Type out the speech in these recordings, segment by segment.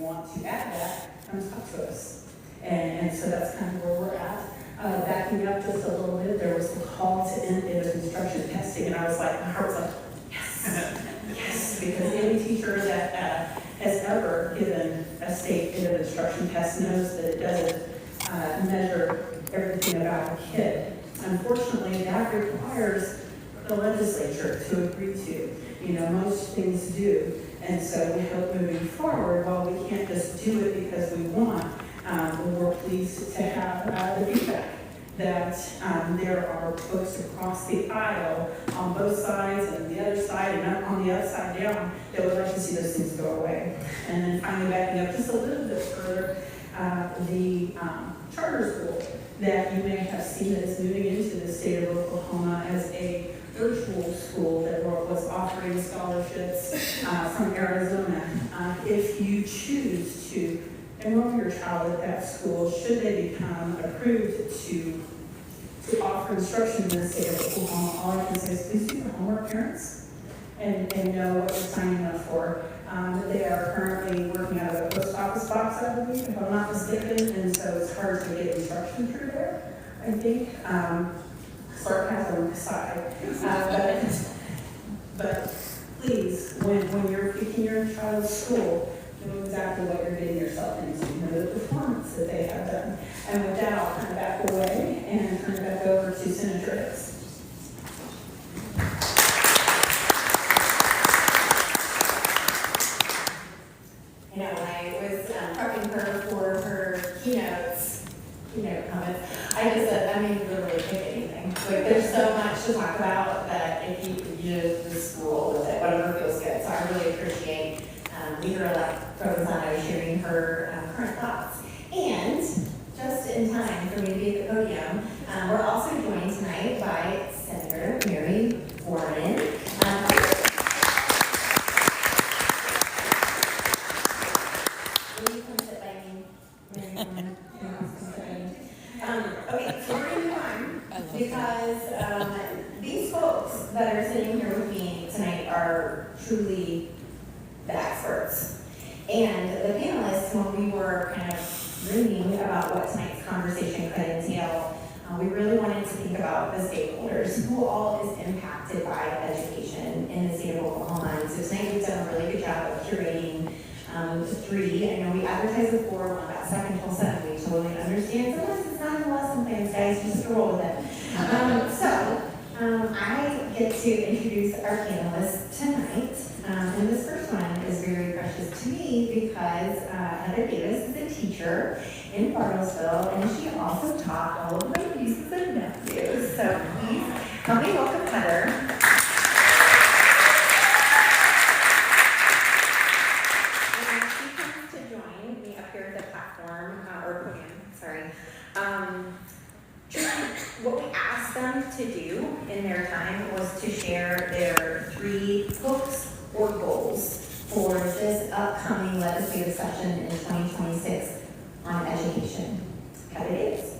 want to add that, comes up to us. And so that's kind of where we're at. Backing up just a little bit, there was a call to end instruction testing, and I was like, my heart was like, yes, yes, because any teacher that has ever given a state instruction test knows that it doesn't measure everything about a kid. Unfortunately, that requires the legislature to agree to. Most things do. And so we hope moving forward, while we can't just do it because we want, we're pleased to have the feedback that there are folks across the aisle on both sides and the other side and on the other side down that would like to see those things go away. And then finally backing up just a little bit further, the charter school that you may have seen that is moving into the state of Oklahoma as a virtual school that was offering scholarships from Arizona. If you choose to enroll your child at that school, should they become approved to offer instruction in the state of Oklahoma, all I can say is please do your homework, parents, and know what you're signing up for. They are currently working out of a post office box, I believe, if I'm not mistaken, and so it's hard to get instruction through there, I think. Sarcasm aside. But please, when you're picking your child's school, know exactly what you're getting yourself into, know the performance that they have done. And with that, I'll turn it back away and turn it back over to Senator Hicks. I was prepping her for her keynote comments. I just said, I mean, literally pick anything. Like, there's so much to talk about that if you just roll with it, whatever feels good. So I really appreciate Leader-elect Provenzano sharing her current thoughts. And just in time for me to be at the podium, we're also joined tonight by Senator Mary Warren. Will you come sit by me, Mary Warren? Okay, so we're going to move on because these folks that are sitting here with me tonight are truly the experts. And the panelists, when we were kind of dreaming about what tonight's conversation could entail, we really wanted to think about the stakeholders, who all is impacted by education in the state of Oklahoma. And so tonight we've done a really good job of curating three. I know we advertised before, we're about 7 until 7. We totally understand. Sometimes it's not in lesson plans, guys, just roll with it. I get to introduce our panelists tonight. And this first one is very precious to me because Heather Davis is a teacher in Bartlesville, and she also taught all of my nieces and nephews. So please help me welcome Heather. And she comes to join me up here at the platform, or podium, sorry. What we asked them to do in their time was to share their 3 hopes or goals for this upcoming legislative session in 2026 on education. Heather Davis.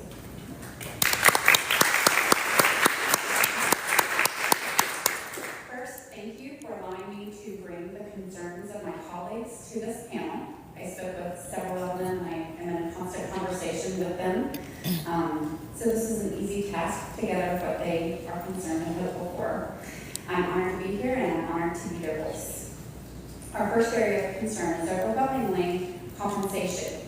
First, thank you for allowing me to bring the concerns of my colleagues to this panel. I spoke with several of them, and I am in a constant conversation with them. So this is an easy task to get out of what they are concerned and hopeful for. I'm honored to be here, and I'm honored to be their voice. Our first area of concern is overwhelmingly compensation.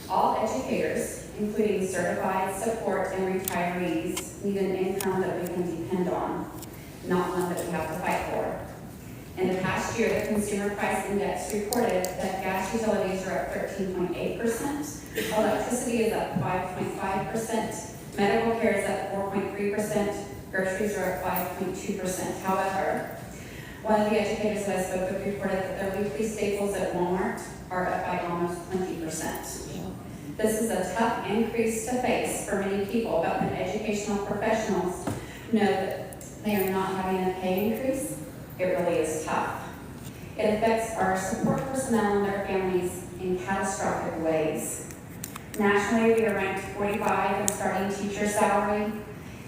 All educators, including certified, support, and retirees, need an income that we can depend on, not one that we have to fight for. In the past year, the Consumer Price Index reported that gas utilities are up 13.8%, electricity is up 5.5%, medical care is up 4.3%, groceries are up 5.2%. However, one of the educators that I spoke with reported that their weekly staples at Walmart are up by almost 20%. This is a tough increase to face for many people, but when educational professionals know that they are not having a pay increase, it really is tough. It affects our support personnel and their families in catastrophic ways. Nationally, we are ranked 45 in starting teacher salary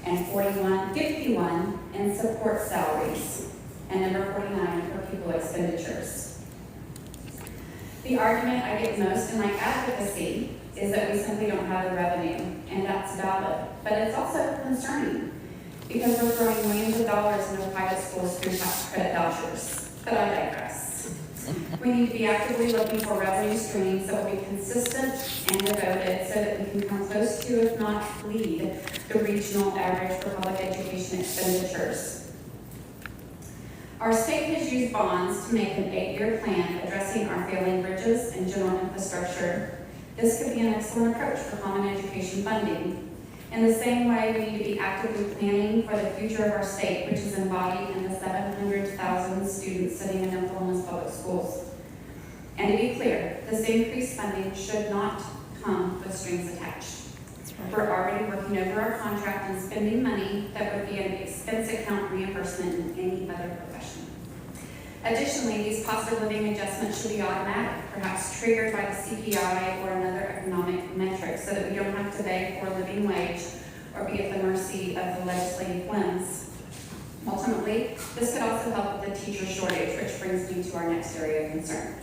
and 51 in support salaries, and number 49 for pupil expenditures. The The argument I get most in my advocacy is that we simply don't have the revenue, and that's valid. But it's also concerning because we're throwing millions of dollars into private schools through tax credit vouchers. But I digress. We need to be actively looking for revenue streams that will be consistent and devoted so that we can come close to, if not lead, the regional average for public education expenditures. Our state has used bonds to make an 8-year plan addressing our failing bridges and general infrastructure. This could be an excellent approach for common education funding. In the same way, we need to be actively planning for the future of our state, which is embodied in the 700,000 students sitting in Oklahoma's public schools. And to be clear, this increased funding should not come with strings attached. We're already working over our contract and spending money that would be an expense account reimbursement in any other profession. Additionally, these cost of living adjustments should be automatic, perhaps triggered by the CPI or another economic metric, so that we don't have to beg for a living wage or be at the mercy of the legislative whims. Ultimately, this could also help with the teacher shortage, which brings me to our next area of concern.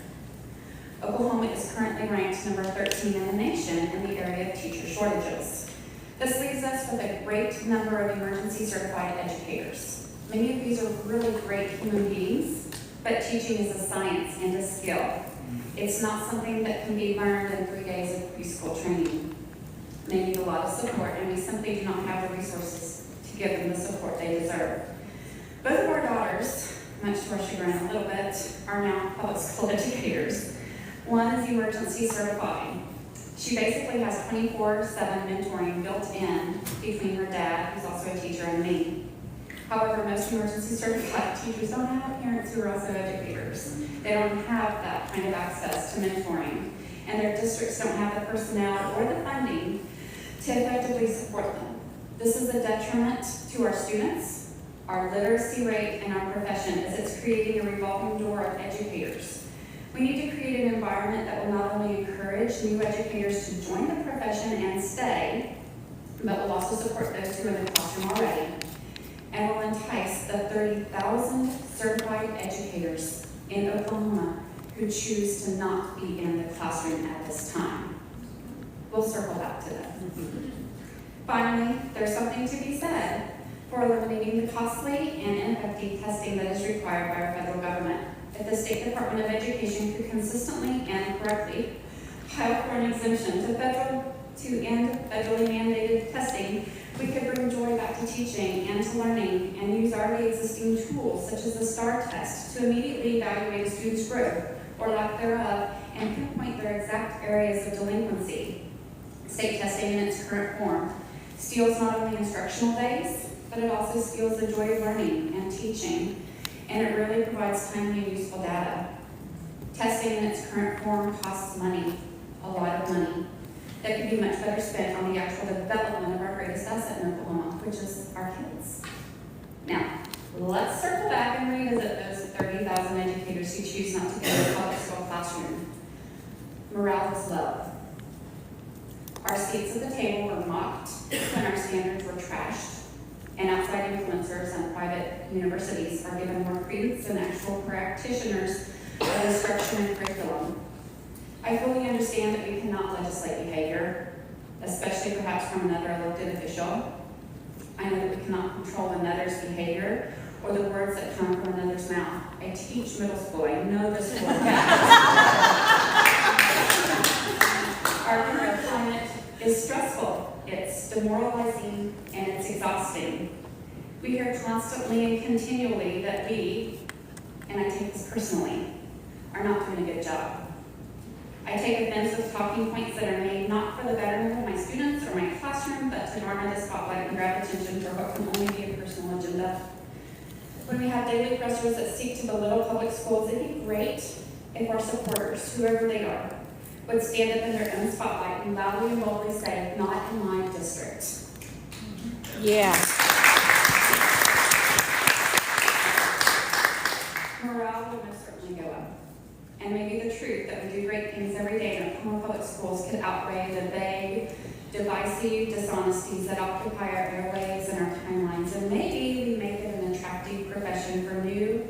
Oklahoma is currently ranked number 13 in the nation in the area of teacher shortages. This leaves us with a great number of emergency certified educators. Many of these are really great human beings, but teaching is a science and a skill. It's not something that can be learned in 3 days of preschool training. They need a lot of support, and we simply do not have the resources to give them the support they deserve. Both of our daughters, much to our chagrin a little bit, are now public school educators. One is emergency certified. She basically has 24/7 mentoring built in between her dad, who's also a teacher, and me. However, most emergency certified teachers don't have parents who are also educators. They don't have that kind of access to mentoring, and their districts don't have the personnel or the funding to effectively support them. This is a detriment to our students, our literacy rate, and our profession, as it's creating a revolving door of educators. We need to create an environment that will not only encourage new educators to join the profession and stay, but will also support those who are in the classroom already, and will entice the 30,000 certified educators in Oklahoma who choose to not be in the classroom at this time. We'll circle back to that. Finally, there's something to be said for eliminating the costly and ineffective testing that is required by our federal government. If the State Department of Education could consistently and correctly file for an exemption to end federally mandated testing, we could bring joy back to teaching and to learning and use already existing tools such as the STAR test to immediately evaluate a student's growth or lack thereof and pinpoint their exact areas of delinquency. State testing in its current form steals not only instructional days, but it also steals the joy of learning and teaching, and it really provides timely and useful data. Testing in its current form costs money, a lot of money, that could be much better spent on the actual development of our greatest asset in Oklahoma, which is our kids. Now, let's circle back and revisit those 30,000 educators who choose not to go to the public school classroom. Morale was low. Our seats at the table were mocked when our standards were trashed, and outside influencers and private universities are given more credence than actual practitioners of instruction and curriculum. I fully understand that we cannot legislate behavior, especially perhaps from another elected official. I know that we cannot control another's behavior or the words that come from another's mouth. I teach middle school, I know this for a fact. Our current climate is stressful, it's demoralizing, and it's exhausting. We hear constantly and continually that we, and I take this personally, are not doing a good job. I take offense with talking points that are made not for the betterment of my students or my classroom, but to garner the spotlight and grab attention for what can only be a personal agenda. When we have daily pressures that seek to belittle public schools, it'd be great if our supporters, whoever they are, would stand up in their own spotlight and loudly and boldly say, "Not in my district." Yeah. Morale would most certainly go up. And maybe the truth that we do great things every day in Oklahoma public schools could outweigh the vague, divisive dishonesties that occupy our airwaves and our timelines. And maybe we make it an attractive profession for new,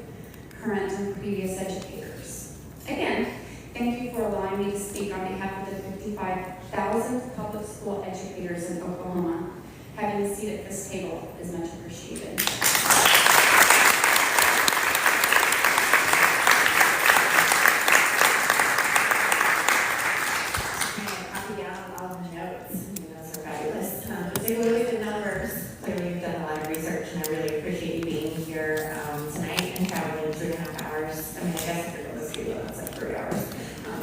current, and previous educators. Again, Thank you for allowing me to speak on behalf of the 55,000 public school educators in Oklahoma. Having a seat at this table is much appreciated. Copy down all the notes. Those are fabulous. Take a look at the numbers. Clearly, you've done a lot of research, and I really appreciate you being here tonight and traveling 3.5 hours. I mean, I guess if you're going to see it, it's like 3 hours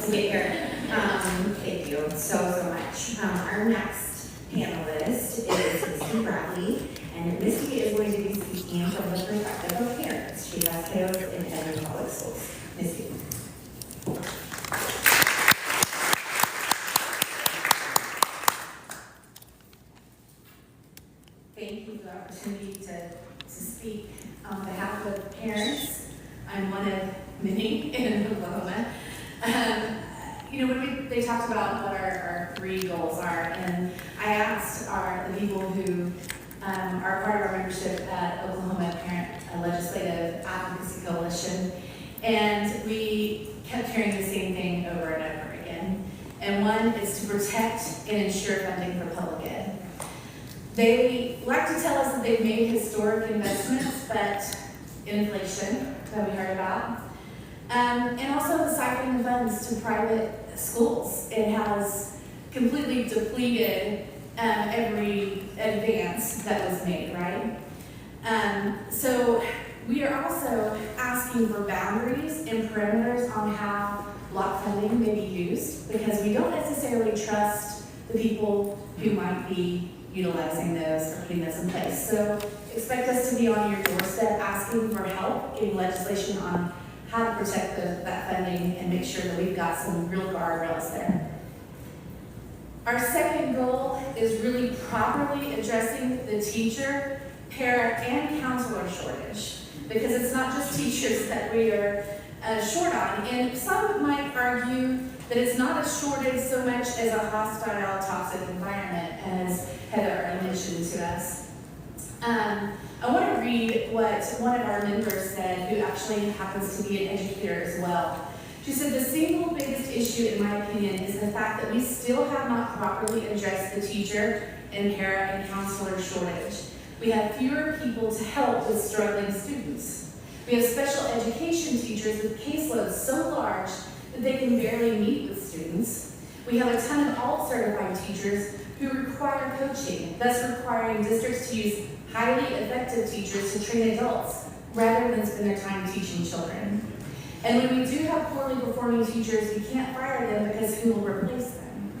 to get here. Thank you so much. Our next panelist is Misty Bradley, and Misty is going to be speaking from the perspective of parents. She has kiddos in Edmond Public Schools. Misty. Thank you for the opportunity to speak on behalf of parents. I'm one of many in Oklahoma. When they talked about what our 3 goals are, and I asked the people who are part of our membership at Oklahoma Parent Legislative Advocacy Coalition, and we kept hearing the same thing over and over again. And one is to protect and ensure funding for public ed. They like to tell us that they've made historic investments, but inflation that we heard about, and also the siphoning of funds to private schools. It has completely depleted every advance that was made, right? So we are also asking for boundaries and parameters on how block funding may be used, because we don't necessarily trust the people who might be utilizing those or putting those in place. So expect us to be on your doorstep asking for help getting legislation on how to protect that funding and make sure that we've got some real guardrails there. Our second goal is really properly addressing the teacher, para, and counselor shortage, because it's not just teachers that we are short on. And some might argue that it's not a shortage so much as a hostile, toxic environment, as Heather already mentioned to us. I want to read what one of our members said, who actually happens to be an educator as well. She said, the single biggest issue, in my opinion, is the fact that we still have not properly addressed the teacher and para and counselor shortage. We have fewer people to help with struggling students. We have special education teachers with caseloads so large that they can barely meet with students. We have a ton of alt-certified teachers who require coaching, thus requiring districts to use highly effective teachers to train adults rather than spend their time teaching children. And when we do have poorly performing teachers, we can't fire them because who will replace them?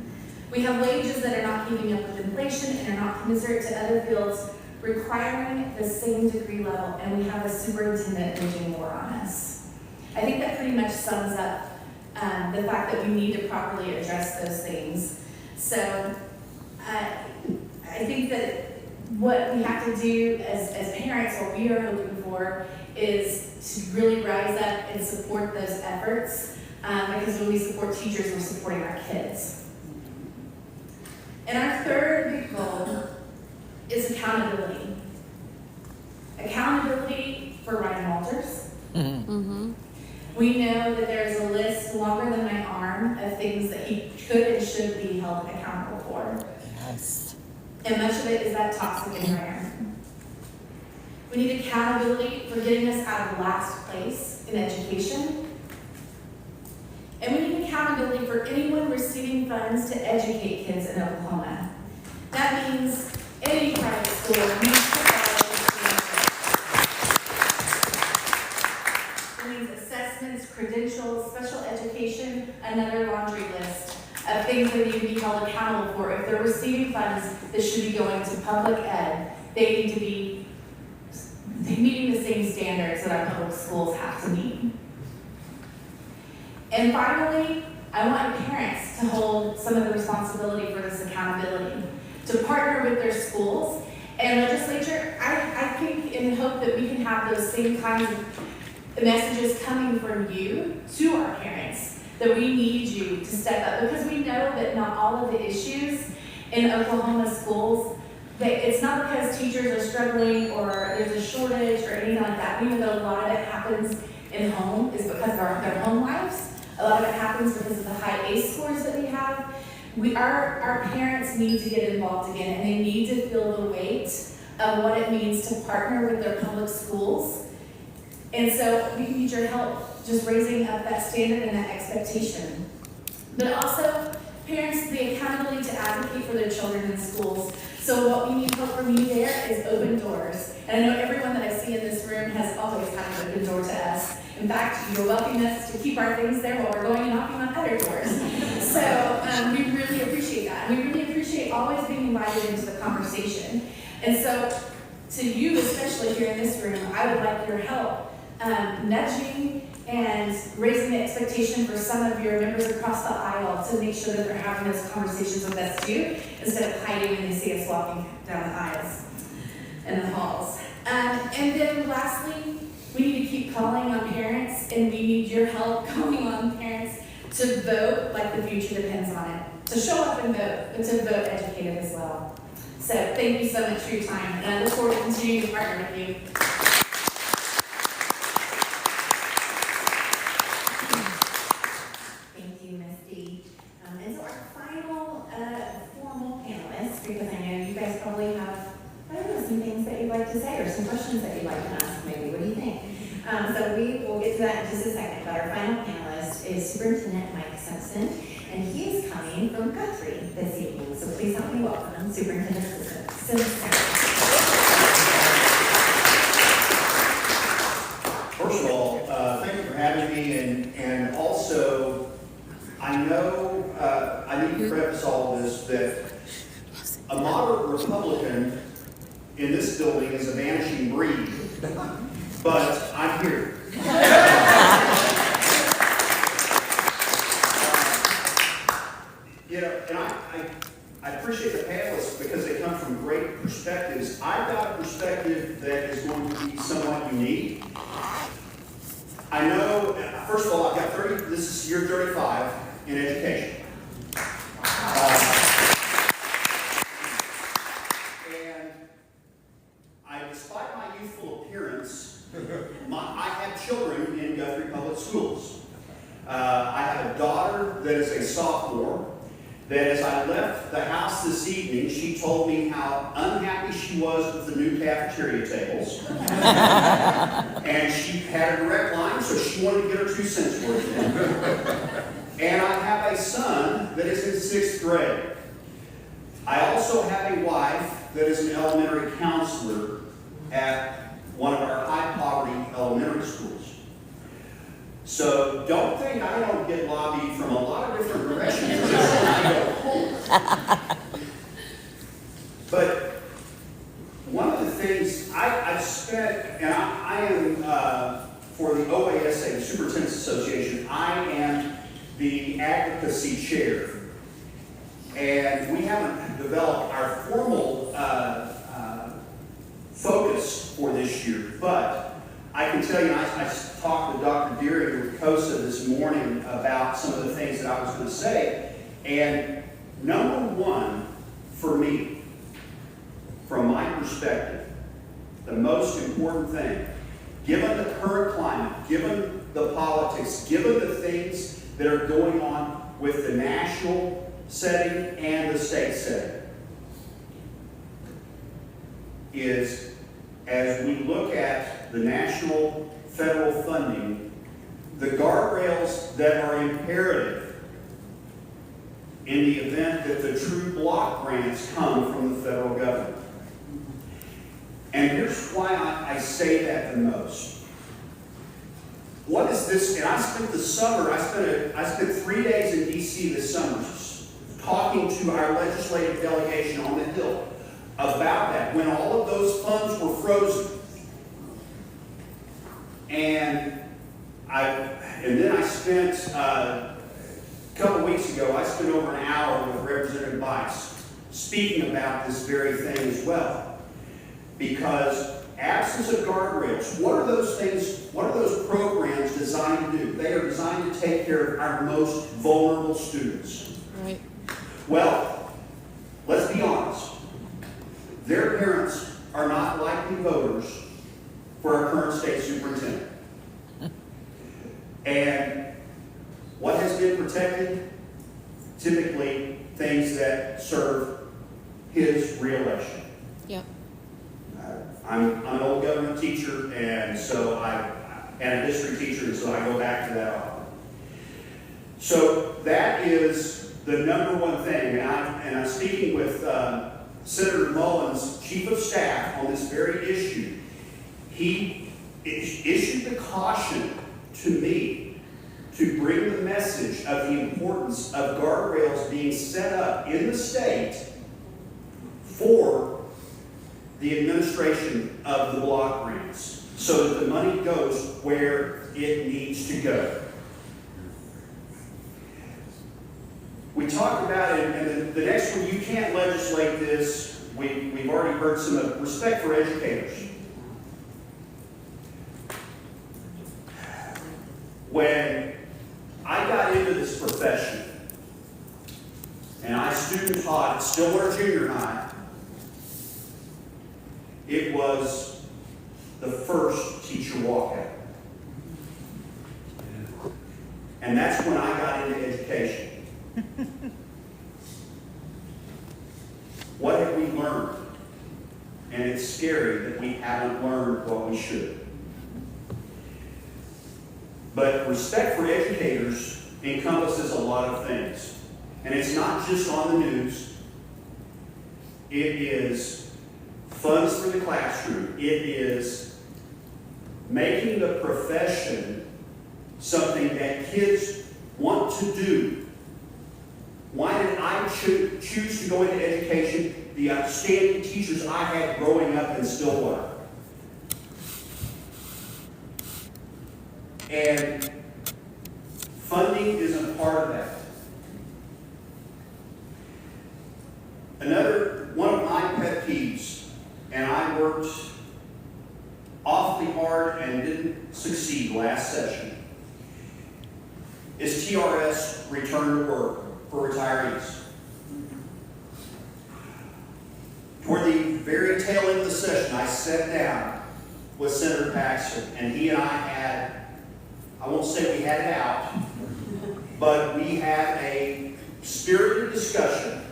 We have wages that are not keeping up with inflation and are not commensurate to other fields requiring the same degree level, and we have a superintendent urging more on us. I think that pretty much sums up the fact that we need to properly address those things. So I think that what we have to do as parents, what we are hoping for, is to really rise up and support those efforts, because when we support teachers, we're supporting our kids. And our third big goal is accountability. Accountability for Ryan Walters. Mm-hmm. We know that there is a list longer than my arm of things that he could and should be held accountable for. Yes. And much of it is that toxic environment. We need accountability for getting us out of last place in education. And we need accountability for anyone receiving funds to educate kids in Oklahoma. That means any private school needs to follow. It means assessments, credentials, special education, another laundry list of things that need to be held accountable for. If they're receiving funds that should be going to public ed, they need to be meeting the same standards that our public schools have to meet. And finally, I want parents to hold some of the responsibility for this accountability, to partner with their schools and legislature. I think and hope that we can have those same kinds of messages coming from you to our parents, that we need you to step up, because we know that not all of the issues in Oklahoma schools, that it's not because teachers are struggling or there's a shortage or anything like that. We know that a lot of it happens in home is because of their home lives. A lot of it happens because of the high ACE scores that we have. Our parents need to get involved again, and they need to feel the weight of what it means to partner with their public schools. And so we need your help just raising up that standard and that expectation. But also, parents, the accountability to advocate for their children in schools. So what we need help from you there is open doors. And I know everyone that I see in this room has always had an open door to us. In fact, you're welcoming us to keep our things there while we're going and knocking on other doors. So we really appreciate that. We really appreciate always being invited into the conversation. And so to you, especially here in this room, I would like your help nudging and raising the expectation for some of your members across the aisle to make sure that they're having those conversations with us too, instead of hiding when they see us walking down the aisles and the halls. And then lastly, we need to keep calling on parents, and we need your help calling on parents to vote like the future depends on it. To show up and vote, but to vote educated as well. So thank you so much for your time, and I look forward to continuing to partner with you. Thank you, Misty. And so our final formal panelist, because I know you guys probably have, I don't know, some things that you'd like to say or some questions that you'd like to ask, maybe. What do you think? So we will get to that in just a second, but our final panelist is Superintendent Mike Simpson, and he is coming from Guthrie this evening. So please help me welcome Superintendent Simpson. First of all, thank you for having me, and also, I know, I need to preface all of this, that a moderate Republican in this building is a vanishing breed, but I'm here. You know, and I appreciate the panelists because they come from great perspectives. I've got a perspective that is going to be somewhat unique. I know, first of all, I've got this is year 35 in education. And despite my youthful appearance, I have children in Guthrie Public Schools. I have a daughter that is a sophomore, that as I left the house this evening, she told me how unhappy she was with the new cafeteria tables. And she had a direct line, so she wanted to get her 2 cents worth in. And I have a son that is in 6th grade. I also have a wife that is an elementary counselor at one of our high-poverty elementary schools. So don't think I don't get lobbied from a lot of different directions just when I go home. But one of the things I've spent, and I am, for the OASA, the Superintendent's Association, I am the advocacy chair. And we haven't developed our formal focus for this year, but I can tell you, I talked to Dr. Deering with COSA this morning about some of the things that I was going to say, and number one, for me, from my perspective, the most important thing, given the current climate, given the politics, given the things that are going on with the national setting and the state setting, is as we look at the national federal funding, the guardrails that are imperative in the event that the true block grants come from the federal government. And here's why I say that the most. What is this? And I spent the summer, I spent 3 days in D.C. this summer talking to our legislative delegation on the Hill about that, when all of those funds were frozen. And then I spent, a couple weeks ago, I spent over an hour with Representative Bice speaking about this very thing as well. Because absence of guardrails, what are those things, what are those programs designed to do? They are designed to take care of our most vulnerable students. Right. Well, let's be honest. Their parents are not likely voters for our current state superintendent. And what protected, typically things that serve his reelection. Yep. I'm an old government teacher, and so and a history teacher, and so I go back to that often. So that is the number one thing, and I'm speaking with Senator Mullins, Chief of Staff, on this very issue. He issued the caution to me to bring the message of the importance of guardrails being set up in the state for the administration of the block grants, so that the money goes where it needs to go. We talked about it, and the next one, you can't legislate this. We've already heard some of respect for educators. When I got into this profession, and I student taught at Stillwater Junior High, it was the first teacher walkout. And that's when I got into education. What have we learned? And it's scary that we haven't learned what we should. But respect for educators encompasses a lot of things. And it's not just on the news. It is funds for the classroom. It is making the profession something that kids want to do. Why did I choose to go into education? The outstanding teachers I had growing up in Stillwater. And funding isn't part of that. Another one of my pet peeves, and I worked awfully hard and didn't succeed last session, is TRS return to work for retirees. Toward the very tail end of the session, I sat down with Senator Paxton, and he and I had, I won't say we had it out, but we had a spirited discussion,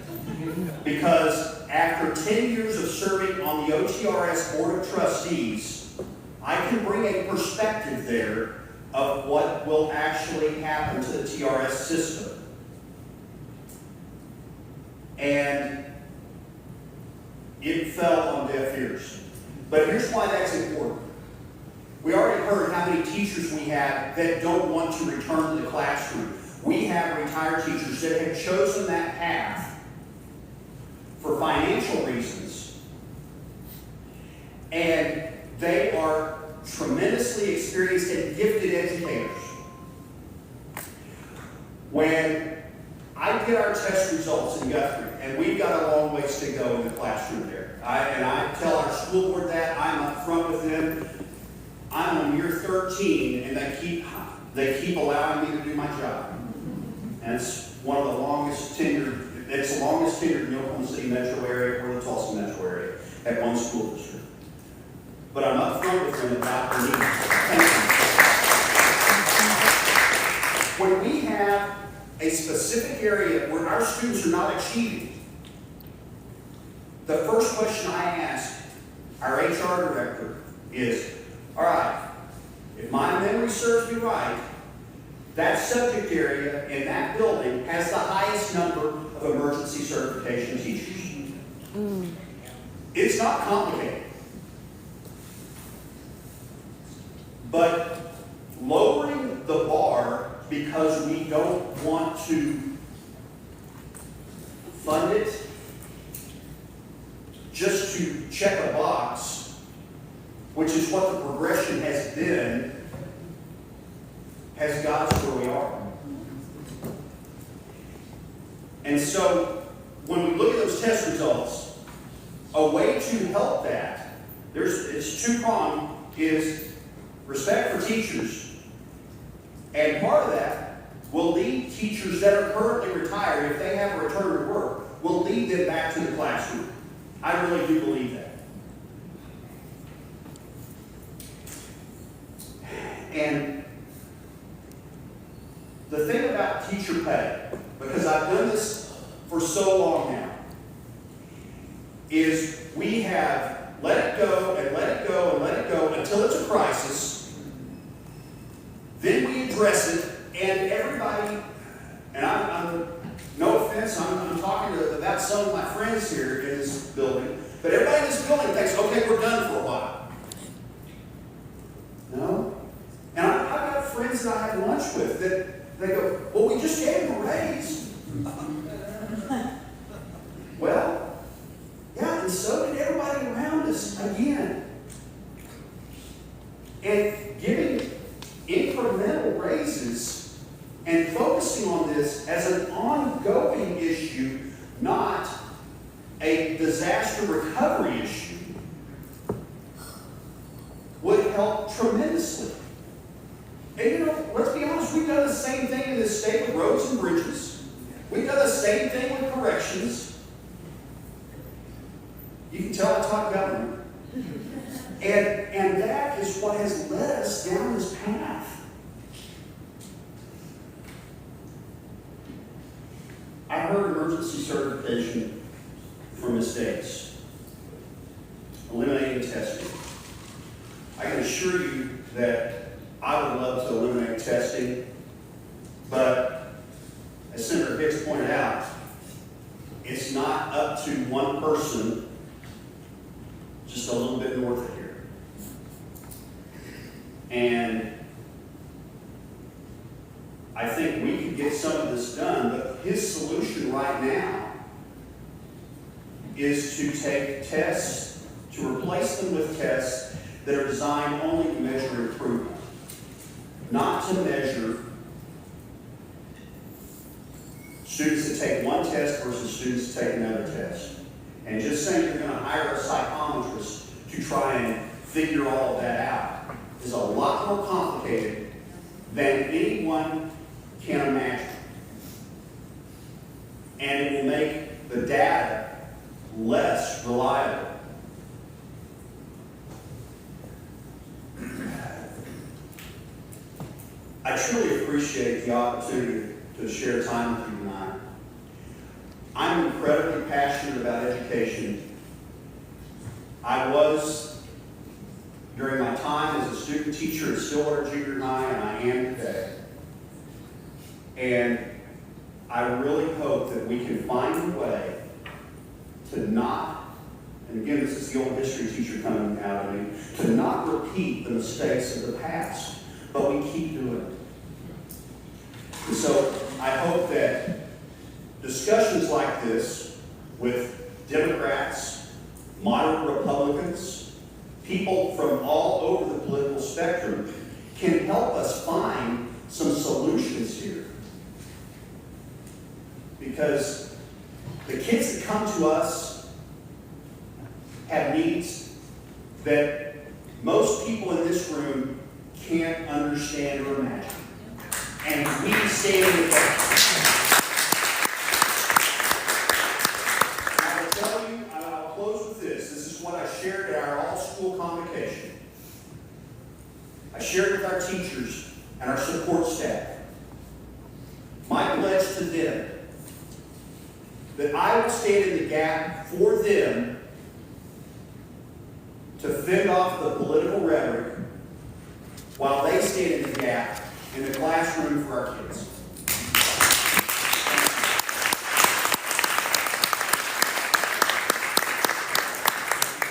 because after 10 years of serving on the OTRS Board of Trustees, I can bring a perspective there of what will actually happen to the TRS system. And it fell on deaf ears. But here's why that's important. We already heard how many teachers we have that don't want to return to the classroom. We have retired teachers that have chosen that path for financial reasons. And they are tremendously experienced and gifted educators. When I get our test results in Guthrie, and we've got a long ways to go in the classroom there. I tell our school board that, I'm up front with them. I'm on year 13, and they keep allowing me to do my job. And it's one of the longest tenured, it's the longest tenured in the Oklahoma City metro area or the Tulsa metro area at one school district. But I'm up front with them about the need. When we have a specific area where our students are not achieving, the first question I ask our HR director is, all right, if my memory serves me right, that subject area in that building has the highest number of emergency certification teachers. It's not complicated. But lowering the bar because we don't want to fund it just to check a box, which is what the progression has been, has got us where we are. And so, when we look at those test results, a way to help that, it's two-pronged, is respect for teachers. And part of that will lead teachers that are currently retired, if they have a return to work, will lead them back to the classroom. I really do believe that. And the thing about teacher teacher pay, because I've done this for so long now, is we have let it go and let it go and let it go until it's a crisis. Then we address it, and everybody, and I'm no offense, I'm talking about some of my friends here in this building, but everybody in this building thinks, okay, we're done for a while. No? And I've got friends that I have lunch with that they go, well, we just gave them a raise. Well, yeah, and so did everybody around us again. And giving incremental raises and focusing on this as an ongoing issue, not a disaster recovery issue, would help tremendously. And you know, let's be honest, we've done the same thing in this state with roads and bridges. We've done the same thing with corrections. You can tell I talk government. And that is what has led us down this path. I heard emergency certification from the states, eliminating testing. I can assure you that I would love to eliminate testing, but as Senator Hicks pointed out, it's not up to one person just a little bit north of here. And I think we could get some of this done, but his solution right now is to take tests, to replace them with tests that are designed only to measure improvement, not to measure students that take one test versus students that take another test. And just saying you're going to hire a psychometrist to try and figure all of that out is a lot more complicated than anyone can imagine. And it will make the data less reliable. I truly appreciate the opportunity to share time with you tonight. I'm incredibly passionate about education. I was, during my time as a student teacher at Stillwater Junior High, and I am today. And I really hope that we can find a way to not, and again, this is the old history teacher coming out of me, to not repeat the mistakes of the past, but we keep doing it. And so I hope that discussions like this with Democrats, moderate Republicans, people from all over the political spectrum can help us find some solutions here. Because the kids that come to us have needs that most people in this room can't understand or imagine. And we stand with them. I will tell you, and I'll close with this. This is what I shared at our all-school convocation. I shared with our teachers and our support staff. My pledge to them that I will stand in the gap for them to fend off the political rhetoric while they stand in the gap in the classroom for our kids.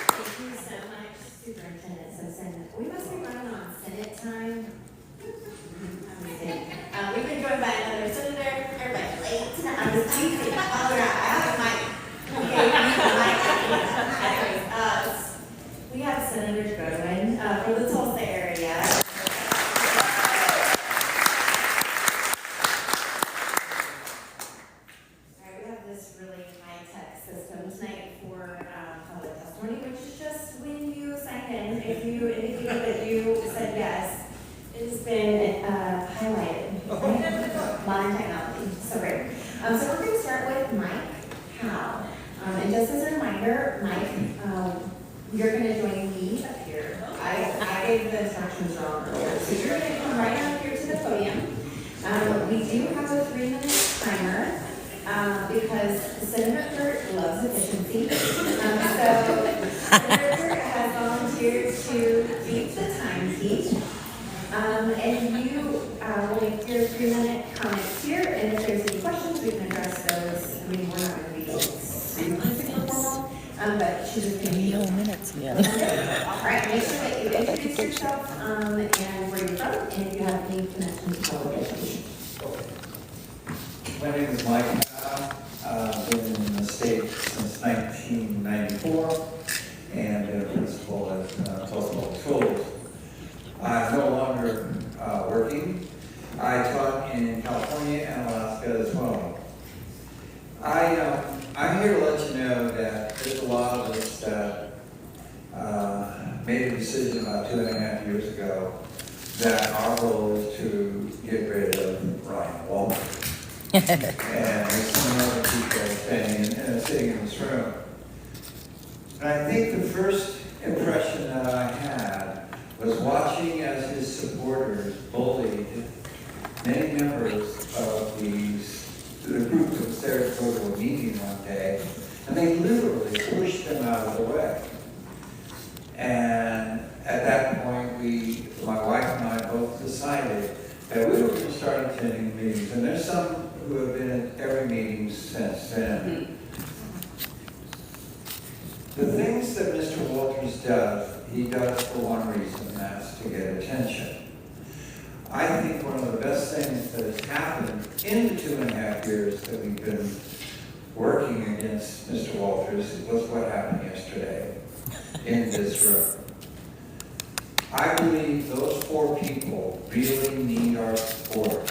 Thank you so much, Superintendent Simpson. We must be running on Senate time. We've been joined by another senator. Everybody late. I'm just teasing. Oh, yeah, I have a mic. Okay, anyways, we have Senator Goodwin from the Tulsa area. We have this really high-tech system tonight for public testimony, which is just when you sign in, if you indicate that you said yes, it has been highlighted. Modern technology, so great. So we're going to start with Mike Howe. And just as a reminder, Mike, you're going to join me up here. I gave the instructions wrong earlier, so you're going to come right up here to the podium. We do have a 3-minute because Senator Kurt loves efficiency. So Senator Kurt has volunteered to keep the time key. And you will make your 3-minute comments here, and if there's any questions, we can address those. I mean, we're not going to be super formal, but she's just going to be. minutes yet. All right, make sure that you introduce yourself, and where you're from, and if you have any connections to public education. My name is Mike. I've been in the state since 1994 and been a principal at Tulsa Public Schools. I'm no longer working. I taught in California and Alaska as well. I'm here to let you know that there's a lot of us that made a decision about 2.5 years ago that our goal is to get rid of Ryan Walters. And there's some other people sitting in this room. And I think the first impression that I had was watching as his supporters bullied many members of the group that was there to go to a meeting one day, and they literally pushed them out of the way. And at that point, my wife and I both decided that we were going to start attending meetings, and there's some who have been at every meeting since then. The things that Mr. Walters does, he does for one reason, and that's to get attention. I think one of the best things that has happened in the 2.5 years that we've been working against Mr. Walters was what happened yesterday in this room. I believe those 4 people really need our support.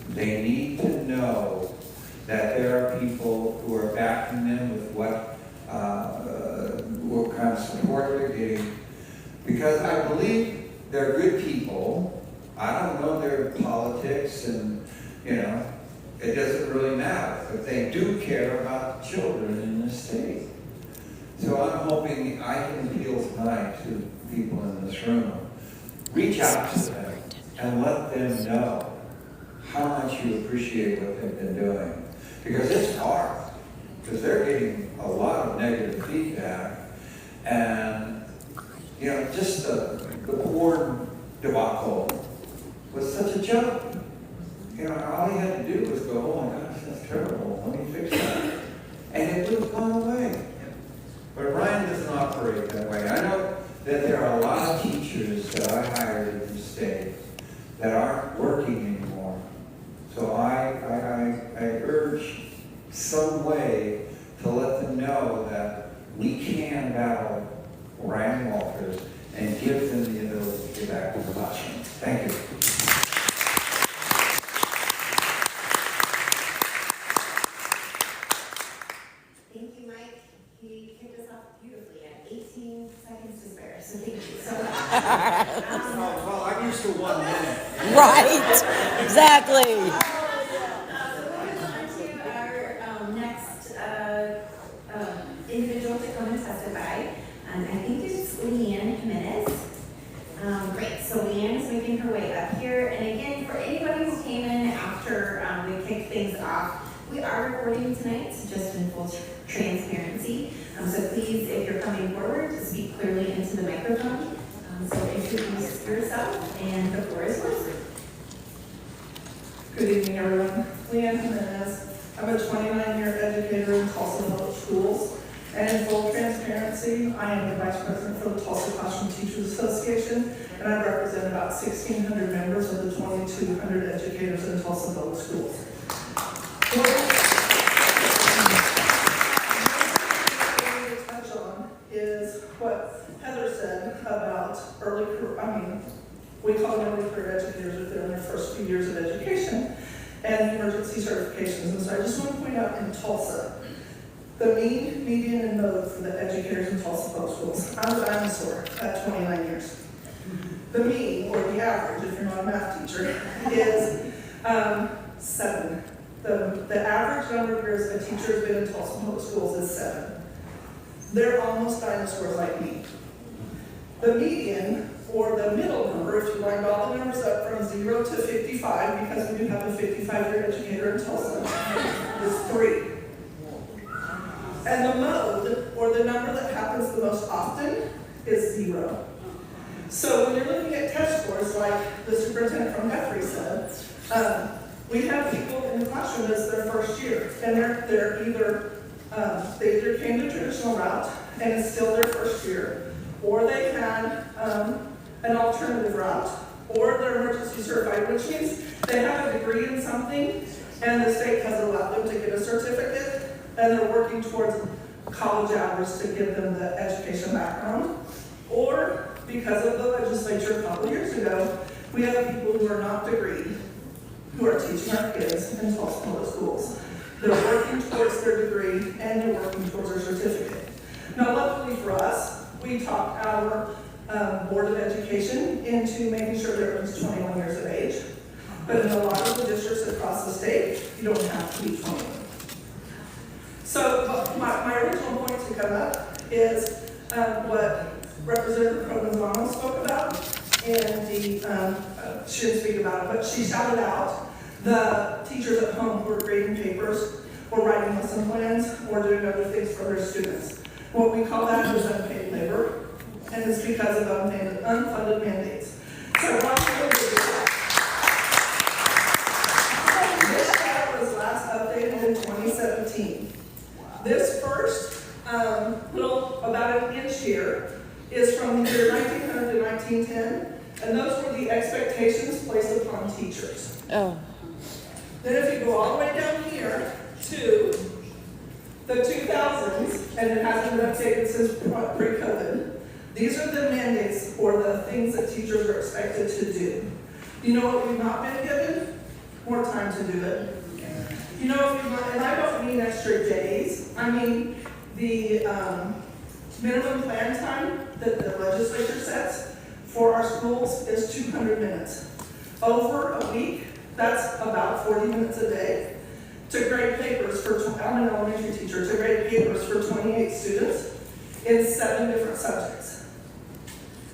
They need to know that there are people who are backing them with what kind of support they're getting. Because I believe they're good people. I don't know their politics, and it doesn't really matter. But they do care about children in this state. So I'm hoping I can appeal tonight to people in this room. Reach out to them and let them know how much you appreciate what they've been doing. Because it's hard, because they're getting a lot of negative feedback. And, just the porn debacle was such a joke. All he had to do was go, oh my gosh, that's terrible, let me fix that. And it would have gone away. But Ryan doesn't operate that way. I know that there are a lot of teachers that I hired in the state that aren't working anymore. So I urge some way to let them know that we can battle Ryan Walters and give them the ability to get back to the classroom. Thank you. Thank you, Mike. He kicked us off beautifully at 18 seconds to spare, so thank you so much. Well, I'm used to 1 minute. Right, exactly. So moving on to our next individual to come and testify. I think it's Leanne Jimenez. Great, so Leanne is making her way up here. And again, for anybody who came in after we kicked things off, we are recording tonight, just in full transparency. So please, if you're coming forward, speak clearly into the microphone. So introduce yourself, and the floor is yours. Good evening, everyone. Leanne Jimenez. I'm a 29-year educator in Tulsa Public Schools. And in full transparency, I am the Vice President for the Tulsa Classroom Teachers Association, and I represent about 1,600 members of the 2,200 educators in Tulsa Public Schools. What I want to touch on is what Heather said about we call them early career educators if they're in their first few years of education, and emergency certifications. And so I just want to point out in Tulsa, the mean, median, and mode for the educators in Tulsa Public Schools. I'm a dinosaur at 29 years. The mean, or the average, if you're not a math teacher, is 7. The average number of years a teacher has been in Tulsa Public Schools is 7. They're almost dinosaurs like me. The median, or the middle number, if you wind all the numbers up from 0 to 55, because we do have a 55-year educator in Tulsa, is 3. And the mode, or the number that happens the most often, is 0. So when you're looking at test scores, like the superintendent from Guthrie said, we have people in the classroom that's their first year, and they're either, they either came the traditional route, and it's still their first year, or they had an alternative route, or they're emergency certified, which means they have a degree in something, and the state has allowed them to get a certificate, and they're working towards college hours to give them the education background. Or, because of the legislature a couple years ago, we have people who are not degreed, who are teaching our kids in Tulsa public schools. They're working towards their degree, and they're working towards their certificate. Now, luckily for us, we talked our Board of Education into making sure they're at least 21 years of age. But in a lot of the districts across the state, you don't have to be 21. So my original point to come up is what Representative Provenzano spoke about, and she didn't speak about it, but she shouted out the teachers at home who are grading papers, or writing lesson plans, or doing other things for their students. What we call that is unpaid labor, and it's because of unfunded mandates. So what I'm going to do, this chart was last updated in 2017. This first little, about an inch here, is from the year 1900 to 1910, and those were the expectations placed upon teachers. Oh. Then if you go all the way down here to the 2000s, and it hasn't been updated since pre-COVID, these are the mandates or the things that teachers are expected to do. You know what we've not been given? More time to do it. You know, if you want, and I don't mean extra days, I mean the minimum plan time that the legislature sets for our schools is 200 minutes. Over a week, that's about 40 minutes a day. To grade papers for, I'm an elementary teacher, to grade papers for 28 students in 7 different subjects.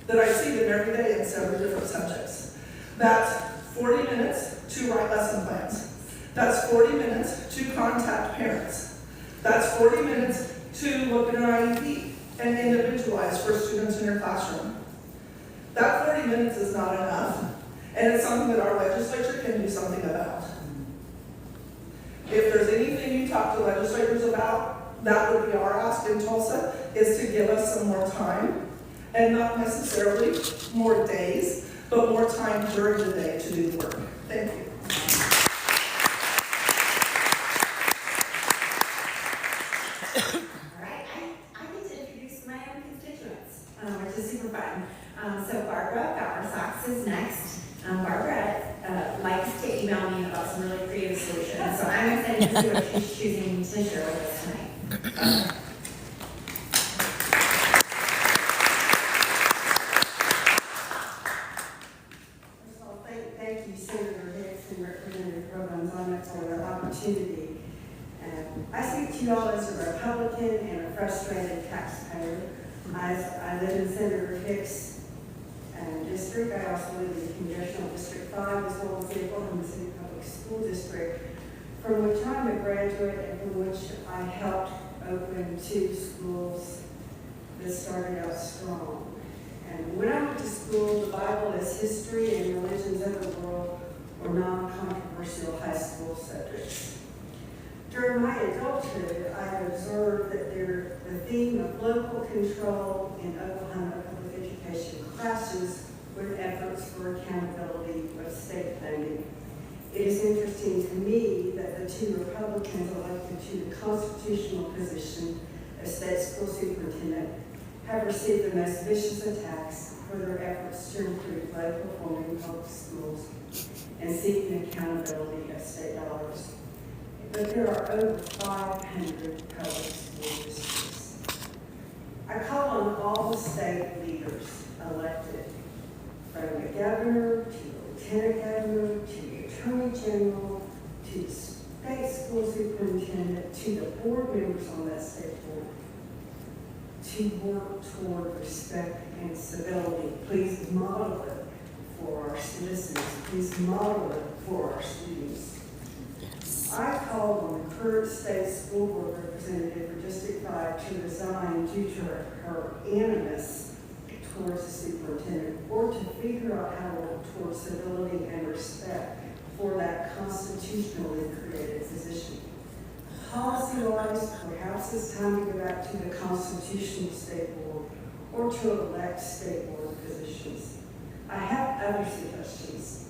That I see them every day in 7 different subjects. That's 40 minutes to write lesson plans. That's 40 minutes to contact parents. That's 40 minutes to look at an IEP and individualize for students in your classroom. That 40 minutes is not enough, and it's something that our legislature can do something about. If there's anything you talk to legislators about, that would be our ask in Tulsa, is to give us some more time, and not necessarily more days, but more time during the day to do the work. Thank you. All right, I get to introduce my own constituents, which is super fun. So Barbara Valversox is next. Barbara likes to email me about some really creative solutions, so I'm excited to see what she's choosing to share with us tonight. First of all, thank you, Senator Hicks and Representative Provenzano for the opportunity. I speak to you all as a Republican and a frustrated taxpayer. I live in Senator Hicks' district. I also live in Congressional District 5, as well as the Oklahoma City Public School District, from which I'm a graduate and from which I helped open 2 schools that started out strong. And when I went to school, the Bible as history and religions of the world were non-controversial high school subjects. During my adulthood, I observed that the theme of local control in Oklahoma public education clashes with efforts for accountability of state funding. It is interesting to me that the 2 Republicans elected to the constitutional position of state school superintendent have received the most vicious attacks for their efforts to improve low-performing public schools and seeking accountability of state dollars. But there are over 500 public school districts. I call on all the state leaders elected, from the governor to the lieutenant governor to the attorney general to the state school superintendent to the board members on that state board, to work toward respect and civility. Please model it for our citizens. Please model it for our students. I called on the current state school board representative for District 5 to resign due to her animus towards the superintendent, or to figure out how to work towards civility and respect for that constitutionally created position. Policy-wise, perhaps it's time to go back to the constitutional state board or to elect state board positions. I have other suggestions.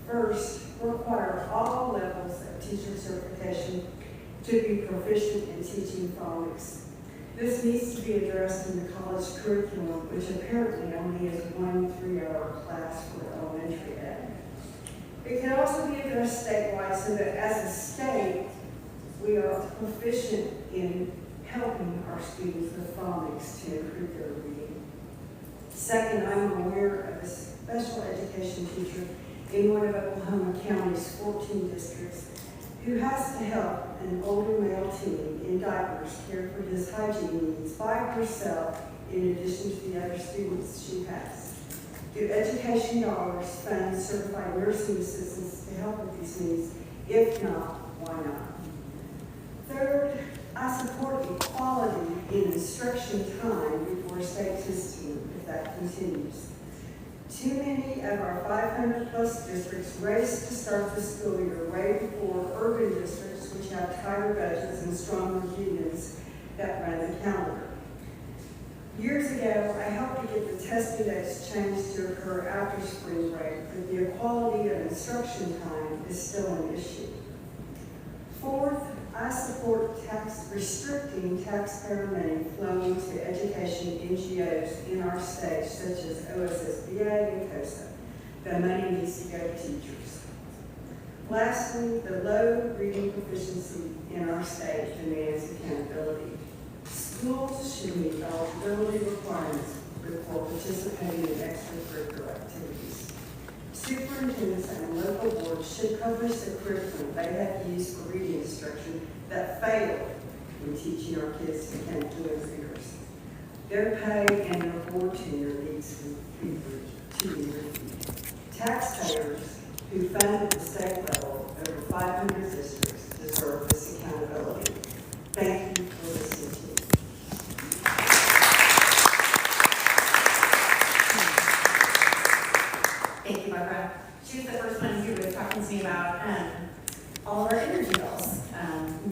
First, require all levels of teacher certification to be proficient in teaching phonics. This needs to be addressed in the college curriculum, which apparently only is 1 3-hour class for elementary ed. It can also be addressed statewide so that as a state, we are proficient in helping our students with phonics to improve their reading. Second, I'm aware of a special education teacher in one of Oklahoma County's 14 districts who has to help an older male teen in diapers care for his hygiene needs by herself in addition to the other students she has. Do education dollars fund certified nursing assistants to help with these needs? If not, why not? Third, I support equality in instruction time before state testing if that continues. Too many of our 500+ districts race to start the school year way before urban districts, which have tighter budgets and stronger unions that run the calendar. Years ago, I helped to get the testing dates changed to occur after spring break, but the equality of instruction time is still an issue. Fourth, I support restricting taxpayer money flowing to education NGOs in our state, such as OSSBA and COSA. The money needs to go to teachers. Lastly, the low reading proficiency in our state demands accountability. Schools should meet eligibility requirements before participating in extracurricular activities. Superintendents and local boards should publish the curriculum they have used for reading instruction that failed in teaching our kids to count to their fingers. Their pay and their board tenure needs to be reviewed. Taxpayers who fund at the state level over 500 districts deserve this accountability. Thank you for listening to me. Thank you, Barbara. She was the first one who was talking to me about all of our energy bills.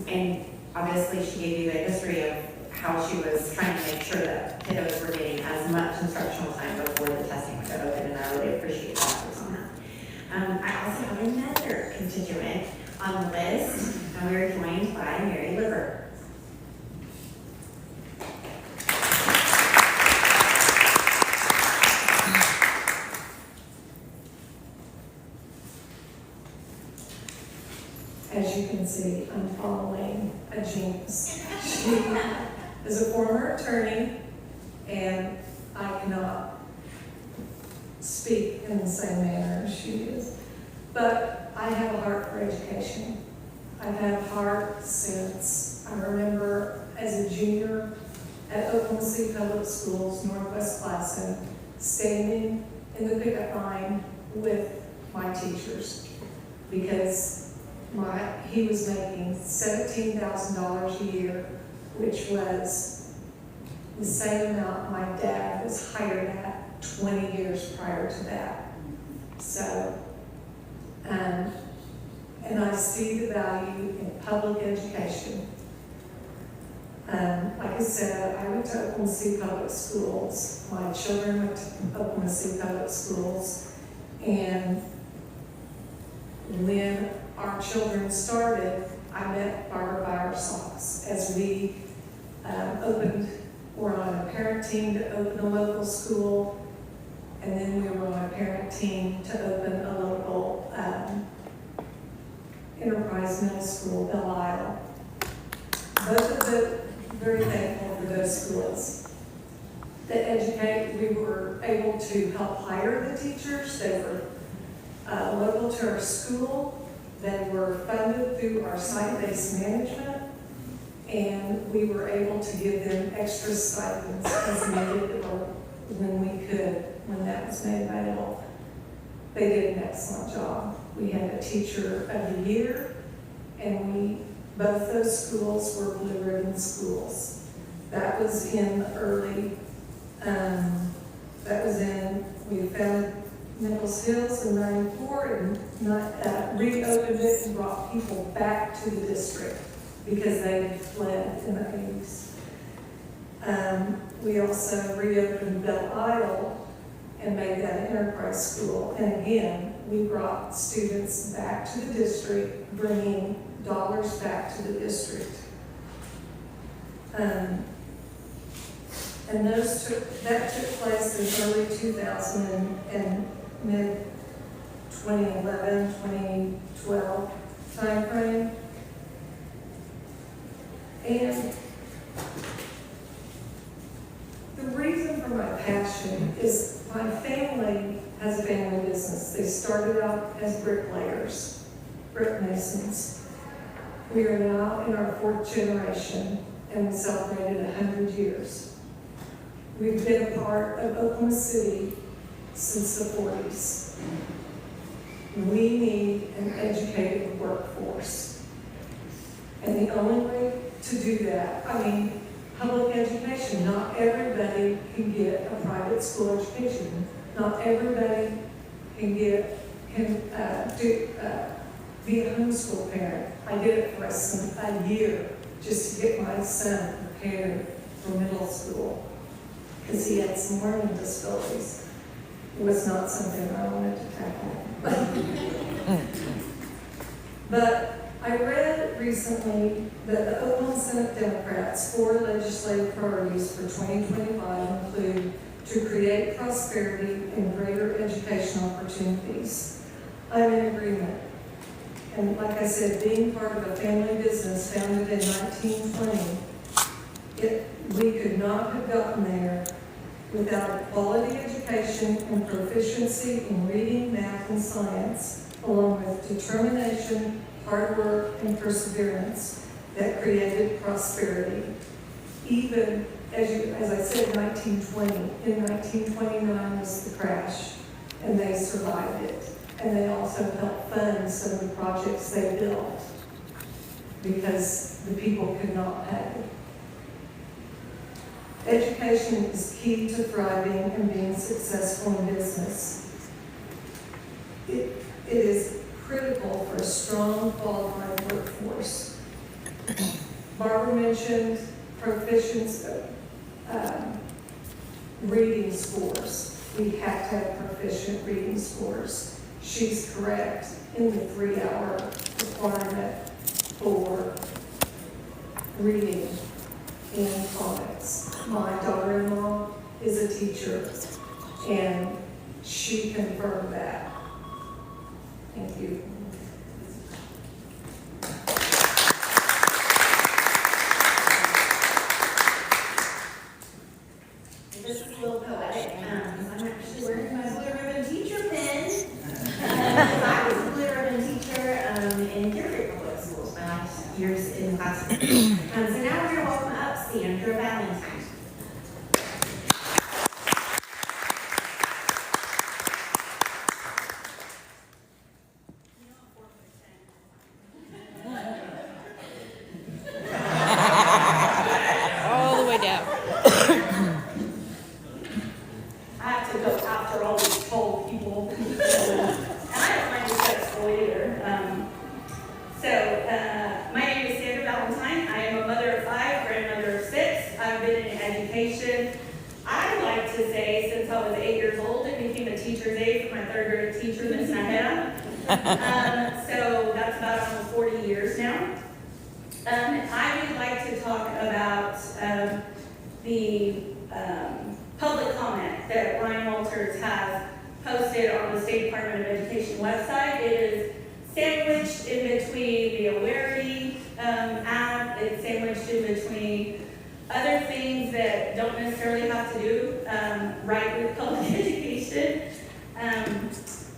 And obviously she gave you the history of how she was trying to make sure that kiddos were getting as much instructional time before the testing would open, and I really appreciate that on that. I also have another constituent on the list, and we are joined by Mary Liver. As you can see, I'm following a genius. She is a former attorney, and I cannot speak in the same manner as she is. But I have a heart for education. I've had a heart since I remember as a junior at Oklahoma City Public Schools, Northwest Classen, standing in the pickup line with my teachers because he was making $17,000 a year, which was the same amount my dad was hired at 20 years prior to that. So, and I see the value in public education. Like I said, I went to Oklahoma City Public Schools. My children went to Oklahoma City Public Schools, and when our children started, I met Barbara by our socks as we were on a parent team to open a local school, and then we were on a parent team to open a local Enterprise Middle School, Belle Isle. Both of them very thankful for those schools. We were able to help hire the teachers. They were local to our school. They were funded through our site-based management, and we were able to give them extra stipends as needed or when we could, when that was made available. They did an excellent job. We had a teacher of the year, and both those schools were blue ribbon schools. That was in we founded Nichols Hills in '94 and reopened it and brought people back to the district because they had fled in the 80s. We also reopened Belle Isle and made that an enterprise school. And again, we brought students back to the district, bringing dollars back to the district. And that took place in early 2000 and mid 2011, 2012 timeframe. And the reason for my passion is my family has a family business. They started out as bricklayers, brick masons. We are now in our 4th generation and we celebrated 100 years. We've been a part of Oklahoma City since the 40s. We need an educated workforce. And the only way to do that, public education, not everybody can get a private school education. Not everybody can be a homeschool parent. I did it for a year just to get my son prepared for middle school because he had some learning disabilities. It was not something I wanted to tackle. But I read recently that the Oklahoma Senate Democrats' 4 legislative priorities for 2025 include to create prosperity and greater educational opportunities. I'm in agreement. And like I said, being part of a family business founded in 1920, we could not have gotten there without a quality education and proficiency in reading, math, and science, along with determination, hard work, and perseverance that created prosperity. Even, as I said, 1920. In 1929 was the crash, and they survived it. And they also helped fund some of the projects they built because the people could not pay. Education is key to thriving and being successful in business. It is critical for a strong, qualified workforce. Barbara mentioned proficiency, reading scores. We have to have proficient reading scores. She's correct in the 3-hour requirement for reading in comics. My daughter-in-law is a teacher, and she confirmed that. Thank you. This is a little poetic. I'm actually wearing my blue ribbon teacher pin. I was a blue ribbon teacher in Deerfield Public Schools my last years in classes. So now we're going to welcome up Sandra Valentine. All the way down. I have to go after all these tall people. And I don't mind this at school either. My name is Sandra Valentine. I am a mother of 5, grandmother of 6. I've been in education, I like to say, since I was 8 years old. I became a teacher's aide for my 3rd grade teacher, Miss Naheda. So that's about almost 40 years now. I would like to talk about the public comment that Ryan Walters has posted on the State Department of Education website. It is sandwiched in between the Awareness app, it's sandwiched in between other things that don't necessarily have to do right with public education.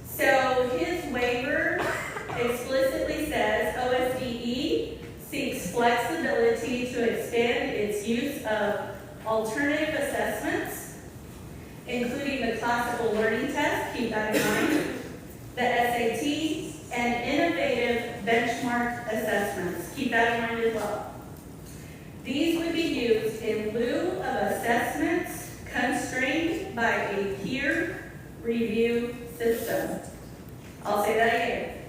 So his waiver explicitly says OSDE seeks flexibility to extend its use of alternative assessments, including the classical learning test, keep that in mind, the SAT, and innovative benchmark assessments. Keep that in mind as well. These would be used in lieu of assessments constrained by a peer review system. I'll say that again.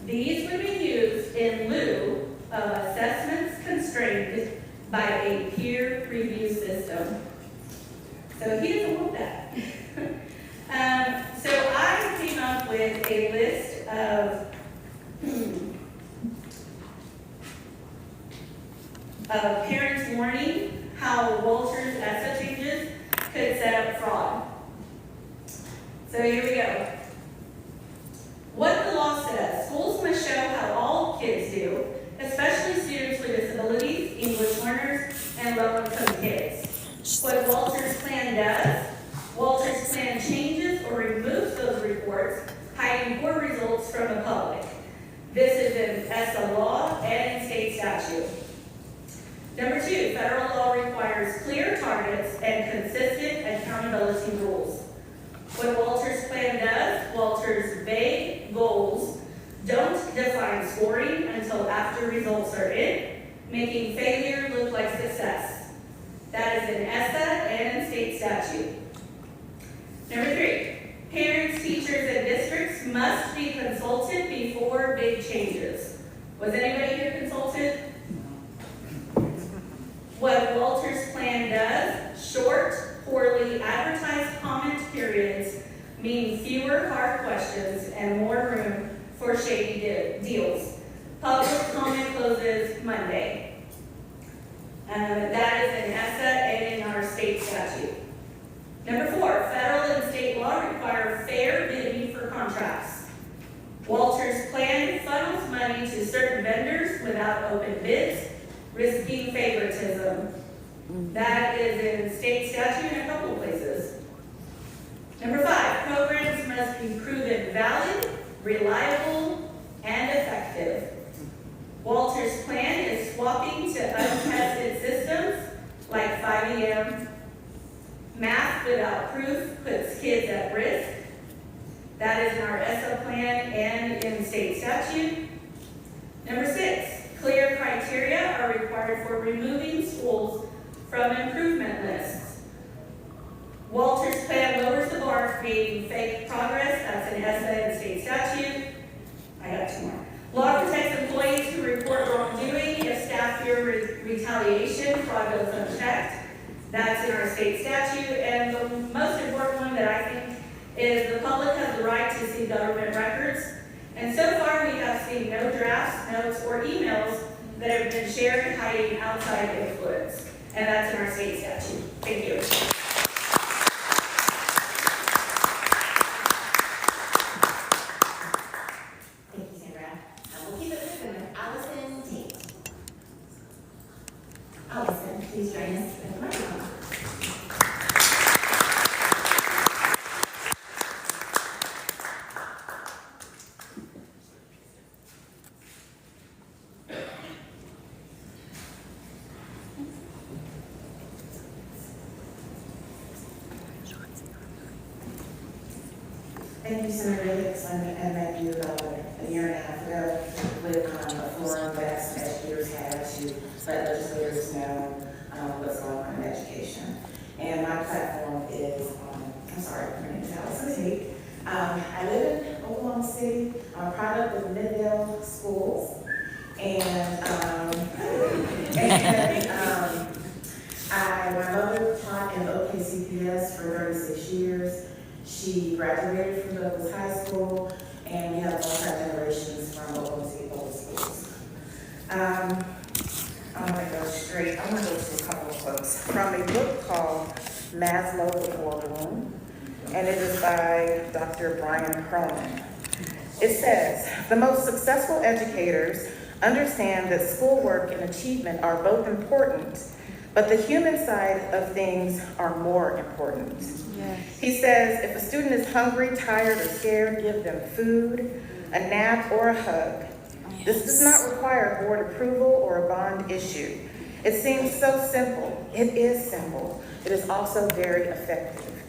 These would be used in lieu of assessments constrained by a peer review system. So he doesn't want that. So I came up with a list of parents warning how Walters ESSA changes could set up fraud. So here we go. What the law says, schools must show how all kids do, especially students with disabilities, English learners, and low-income kids. What Walters Plan does, Walters Plan changes or removes those reports, hiding poor results from the public. This is in ESSA law and in state statute. Number 2, federal law requires clear targets and consistent accountability rules. What Walters Plan does, Walters' vague goals don't define scoring until after results are in, making failure look like success. That is in ESSA and in state statute. Number 3, parents, teachers, and districts must be consulted before big changes. Was anybody here consulted? What Walters Plan does, short, poorly advertised comment periods mean fewer hard questions and more room for shady deals. Public comment closes Monday. That is in ESSA and in our state statute. Number 4, federal and state law require fair bidding for contracts. Walters Plan funnels money to certain vendors without open bids, risking favoritism. That is in state statute in a couple of places. Number 5, programs must be proven valid, reliable, and effective. Walters Plan is swapping to untested systems like 5EM. Math without proof puts kids at risk. That is in our ESSA plan and in state statute. Number 6, clear criteria are required for removing schools from improvement lists. Walters Plan lowers the bar, creating fake progress. That's in ESSA and state statute. I got 2 more. Law protects employees who report wrongdoing if staff fear retaliation, fraud goes unchecked. That's in our state statute. And the most important one that I think is the public has the right to see government records. And so far we have seen no drafts, notes, or emails that have been shared hiding outside influence. And that's in our state statute. Thank you. Thank you, Sandra. We'll keep it moving with Allison Tate. Allison, please join us at the microphone. Thank you, Senator Hicks. I met you about a year and a half ago with a forum that some educators had to let legislators know what's going on in education. And my platform is, my name is Allison Tate. I live in Oklahoma City. I'm a product of the Midvale schools. My mother taught in OKCPS for 36 years. She graduated from Douglas High School, and we have multi-generations from Oklahoma City Public Schools. I'm gonna go straight, I'm gonna go to a couple of quotes from a book called Maslow, the Boardroom, and it is by Dr. Brian Cronin. It says, the most successful educators understand that schoolwork and achievement are both important, but the human side of things are more important. Yes. He says, if a student is hungry, tired, or scared, give them food, a nap, or a hug. Yes. This does not require board approval or a bond issue. It seems so simple. It is simple. It is also very effective.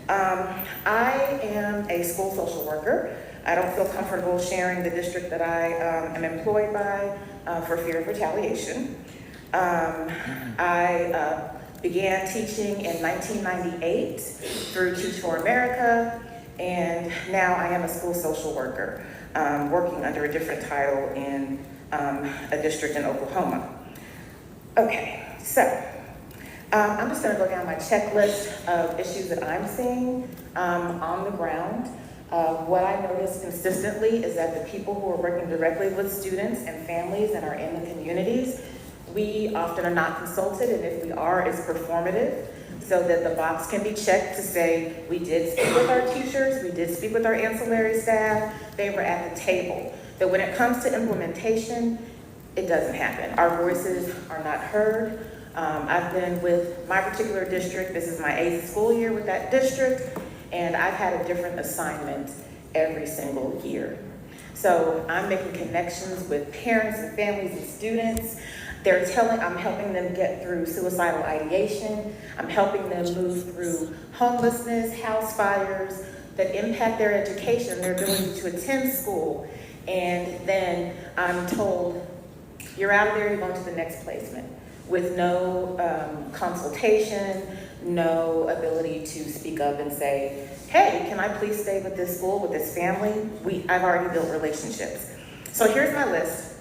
I am a school social worker. I don't feel comfortable sharing the district that I am employed by for fear of retaliation. I began teaching in 1998 through Teach for America, and now I am a school social worker, working under a different title in a district in Oklahoma. Okay, so I'm just gonna go down my checklist of issues that I'm seeing on the ground. What I notice consistently is that the people who are working directly with students and families and are in the communities, we often are not consulted, and if we are, it's performative, so that the box can be checked to say, we did speak with our teachers, we did speak with our ancillary staff, they were at the table. But when it comes to implementation, it doesn't happen. Our voices are not heard. I've been with my particular district, this is my 8th school year with that district, and I've had a different assignment every single year. So I'm making connections with parents and families and students. I'm helping them get through suicidal ideation. I'm helping them move through homelessness, house fires that impact their education, their ability to attend school. And then I'm told, you're out of there, you're going to the next placement, with no consultation, no ability to speak up and say, hey, can I please stay with this school, with this family? I've already built relationships. So here's my list.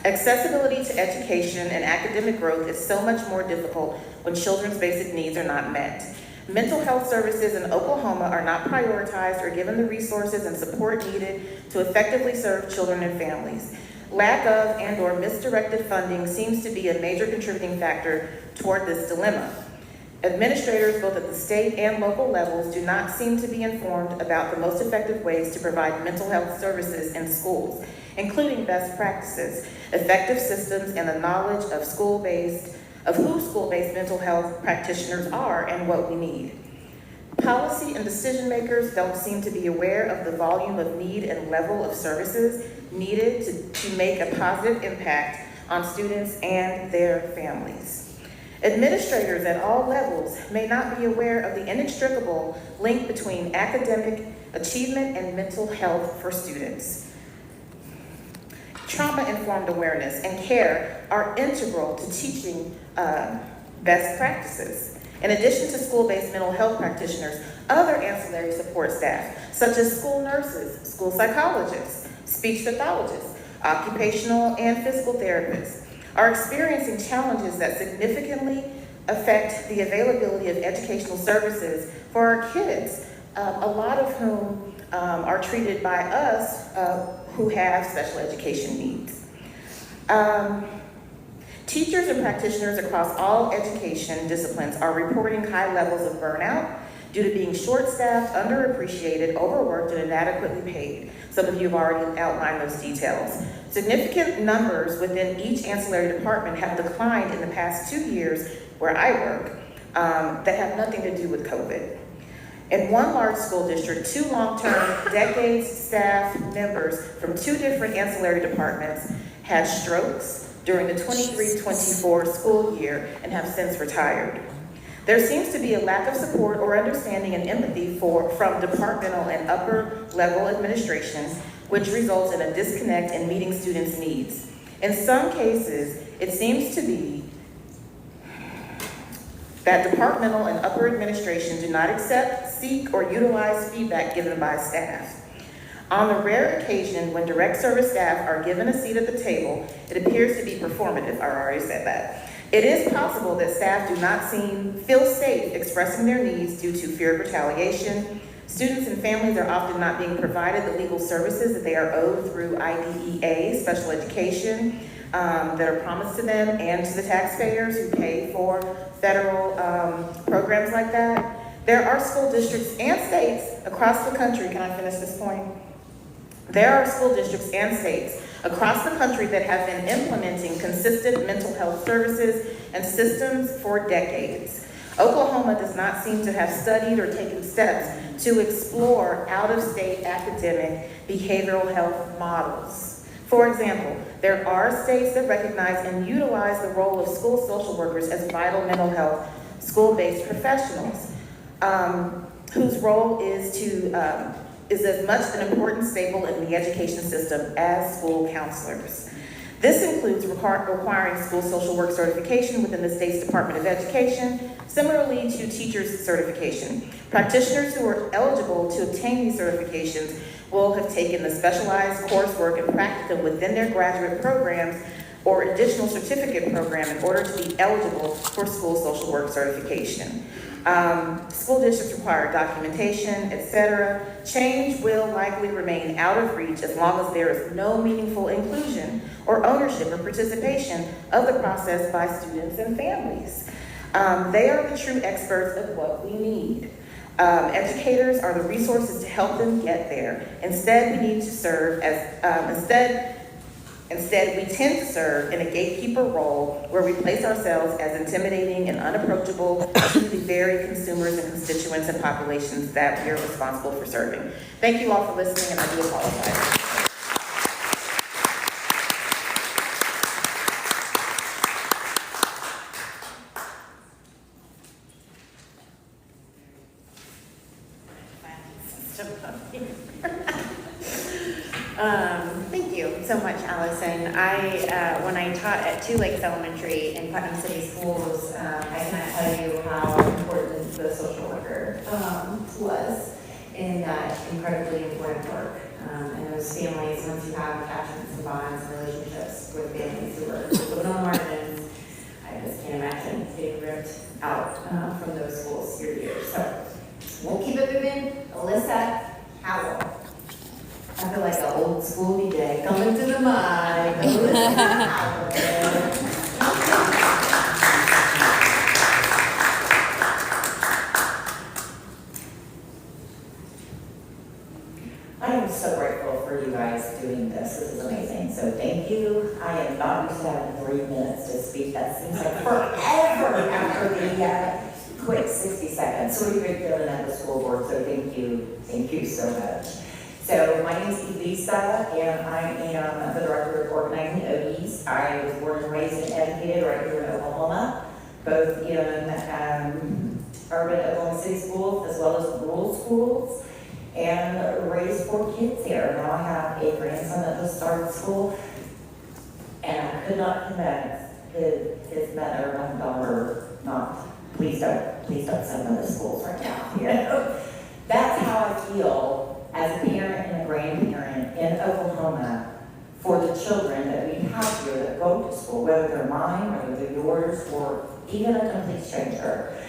Accessibility to education and academic growth is so much more difficult when children's basic needs are not met. Mental health services in Oklahoma are not prioritized or given the resources and support needed to effectively serve children and families. Lack of and/or misdirected funding seems to be a major contributing factor toward this dilemma. Administrators, both at the state and local levels, do not seem to be informed about the most effective ways to provide mental health services in schools, including best practices, effective systems, and the knowledge of who school-based mental health practitioners are and what we need. Policy and decision makers don't seem to be aware of the volume of need and level of services needed to make a positive impact on students and their families. Administrators at all levels may not be aware of the inextricable link between academic achievement and mental health for students. Trauma-informed awareness and care are integral to teaching best practices. In addition to school-based mental health practitioners, other ancillary support staff, such as school nurses, school psychologists, speech pathologists, occupational and physical therapists, are experiencing challenges that significantly affect the availability of educational services for our kids, a lot of whom are treated by us who have special education needs. Teachers and practitioners across all education disciplines are reporting high levels of burnout due to being short-staffed, underappreciated, overworked, and inadequately paid. Some of you have already outlined those details. Significant numbers within each ancillary department have declined in the past 2 years where I work that have nothing to do with COVID. In one large school district, 2 long-term decades staff members from 2 different ancillary departments had strokes during the 23-24 school year and have since retired. There seems to be a lack of support or understanding and empathy from departmental and upper level administration, which results in a disconnect in meeting students' needs. In some cases, it seems to be that departmental and upper administration do not accept, seek, or utilize feedback given by staff. On the rare occasion when direct service staff are given a seat at the table, it appears to be performative. I already said that. It is possible that staff do not feel safe expressing their needs due to fear of retaliation. Students and families are often not being provided the legal services that they are owed through IDEA, special education, that are promised to them and to the taxpayers who pay for federal programs like that. There are school districts and states across the country, can I finish this point? There are school districts and states across the country that have been implementing consistent mental health services and systems for decades. Oklahoma does not seem to have studied or taken steps to explore out-of-state academic behavioral health models. For example, there are states that recognize and utilize the role of school social workers as vital mental health school-based professionals, whose role is is as much an important staple in the education system as school counselors. This includes requiring school social work certification within the state's Department of Education, similarly to teachers' certification. Practitioners who are eligible to obtain these certifications will have taken the specialized coursework and practicum within their graduate programs or additional certificate program in order to be eligible for school social work certification. School districts require documentation, etc. Change will likely remain out of reach as long as there is no meaningful inclusion or ownership or participation of the process by students and families. They are the true experts of what we need. Educators are the resources to help them get there. Instead, we need to serve as, Instead, we tend to serve in a gatekeeper role where we place ourselves as intimidating and unapproachable to the very consumers and constituents and populations that we are responsible for serving. Thank you all for listening, and I do apologize. Thank you so much, Allison. When I taught at Two Lakes Elementary in Putnam City Schools, I cannot tell you how important the social worker was in that incredibly important work. And those families, once you have attachments and bonds and relationships with families who are living on the margins, I just can't imagine getting ripped out from those schools year to year. So we'll keep it moving. Alyssa Howell. I feel like an old school DJ coming to the mic. Alyssa Howell. I am so grateful for you guys doing this. This is amazing. So thank you. I am not used to having 3 minutes to speak. That seems like forever after the quick 60 seconds. So we've been feeling at the school board. So thank you so much. So my name is Elisa, and I am the director of organizing ODs. I was born and raised and educated right here in Oklahoma, both in urban Oklahoma City schools as well as rural schools, and raised 4 kids here. Now I have a grandson that just started school, and I could not convince his mother, my daughter, please don't send them to schools right now. You know? That's how I feel as a parent and a grandparent in Oklahoma for the children that we have here that go to school, whether they're mine, whether they're yours, or even a complete stranger.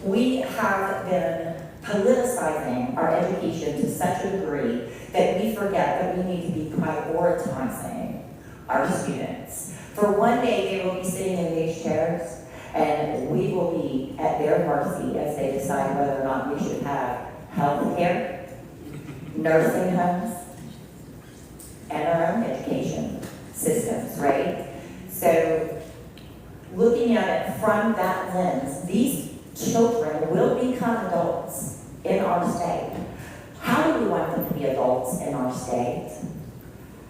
We have been politicizing our education to such a degree that we forget that we need to be prioritizing our students. For one day they will be sitting in these chairs and we will be at their mercy as they decide whether or not we should have health care, nursing homes, and our own education systems, right? So looking at it from that lens, these children will become adults in our state. How do we want them to be adults in our state?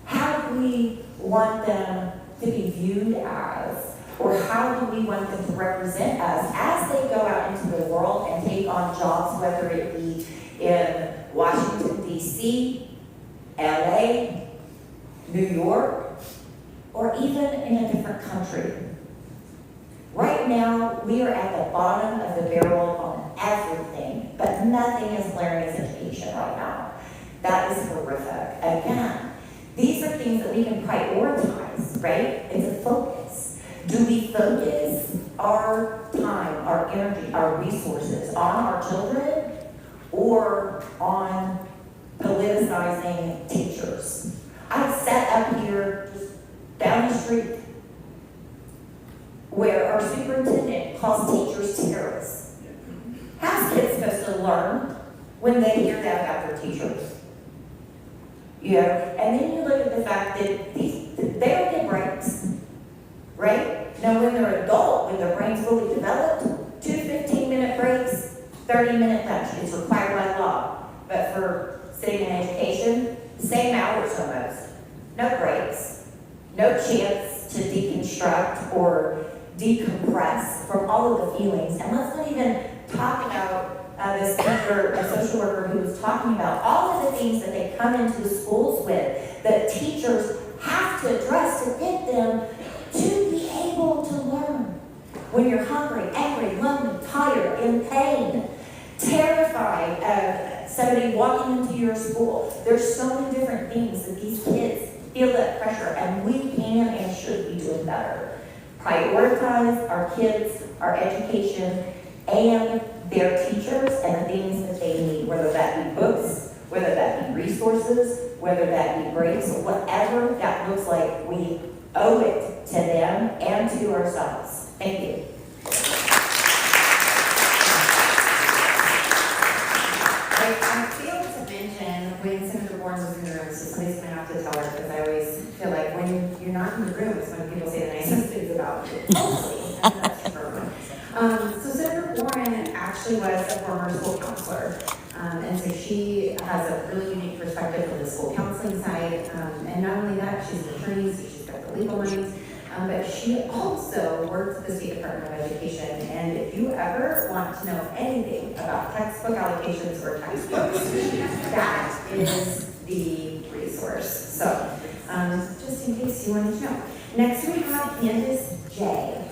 How do we want them to be viewed as, or how do we want them to represent us as they go out into the world and take on jobs, whether it be in Washington, D.C., LA, New York, or even in a different country? Right now, we are at the bottom of the barrel on everything, but nothing is learning education right now. That is horrific. Again, these are things that we can prioritize, right? It's a focus. Do we focus our time, our energy, our resources on our children or on politicizing teachers? I sat up here just down the street where our superintendent calls teachers terrorists. How's kids supposed to learn when they hear that about their teachers? You know, and then you look at the fact that they don't get breaks, right? Now when they're adult, when their brain's fully developed, 2 15-minute breaks, 30-minute lunch, it's required by law. But for sitting in education, same hours almost. No breaks, no chance to deconstruct or decompress from all of the feelings. And let's not even talk about the speaker, the social worker who was talking about all of the things that they come into the schools with, that teachers have to address to get them to be able to learn. When you're hungry, angry, lonely, tired, in pain, terrified of somebody walking into your school, there's so many different things that these kids feel that pressure, and we can and should be doing better. Prioritize our kids, our education, and their teachers and the things that they need, whether that be books, whether that be resources, whether that be breaks, or whatever that looks like. We owe it to them and to ourselves. Thank you. I failed to mention when Senator Warren was in the room, so somebody's going to have to tell her, because I always feel like when you're not in the room is when people say the nicest things about you. Hopefully, that's true. So Senator Warren actually was a former school counselor, and so she has a really unique perspective from the school counseling side, and not only that, she's an attorney, so she's got the legal minds. But she also works at the State Department of Education, and if you ever want to know anything about textbook allocations or textbooks, that is the resource. So, just in case you wanted to know. Next we have Candace J.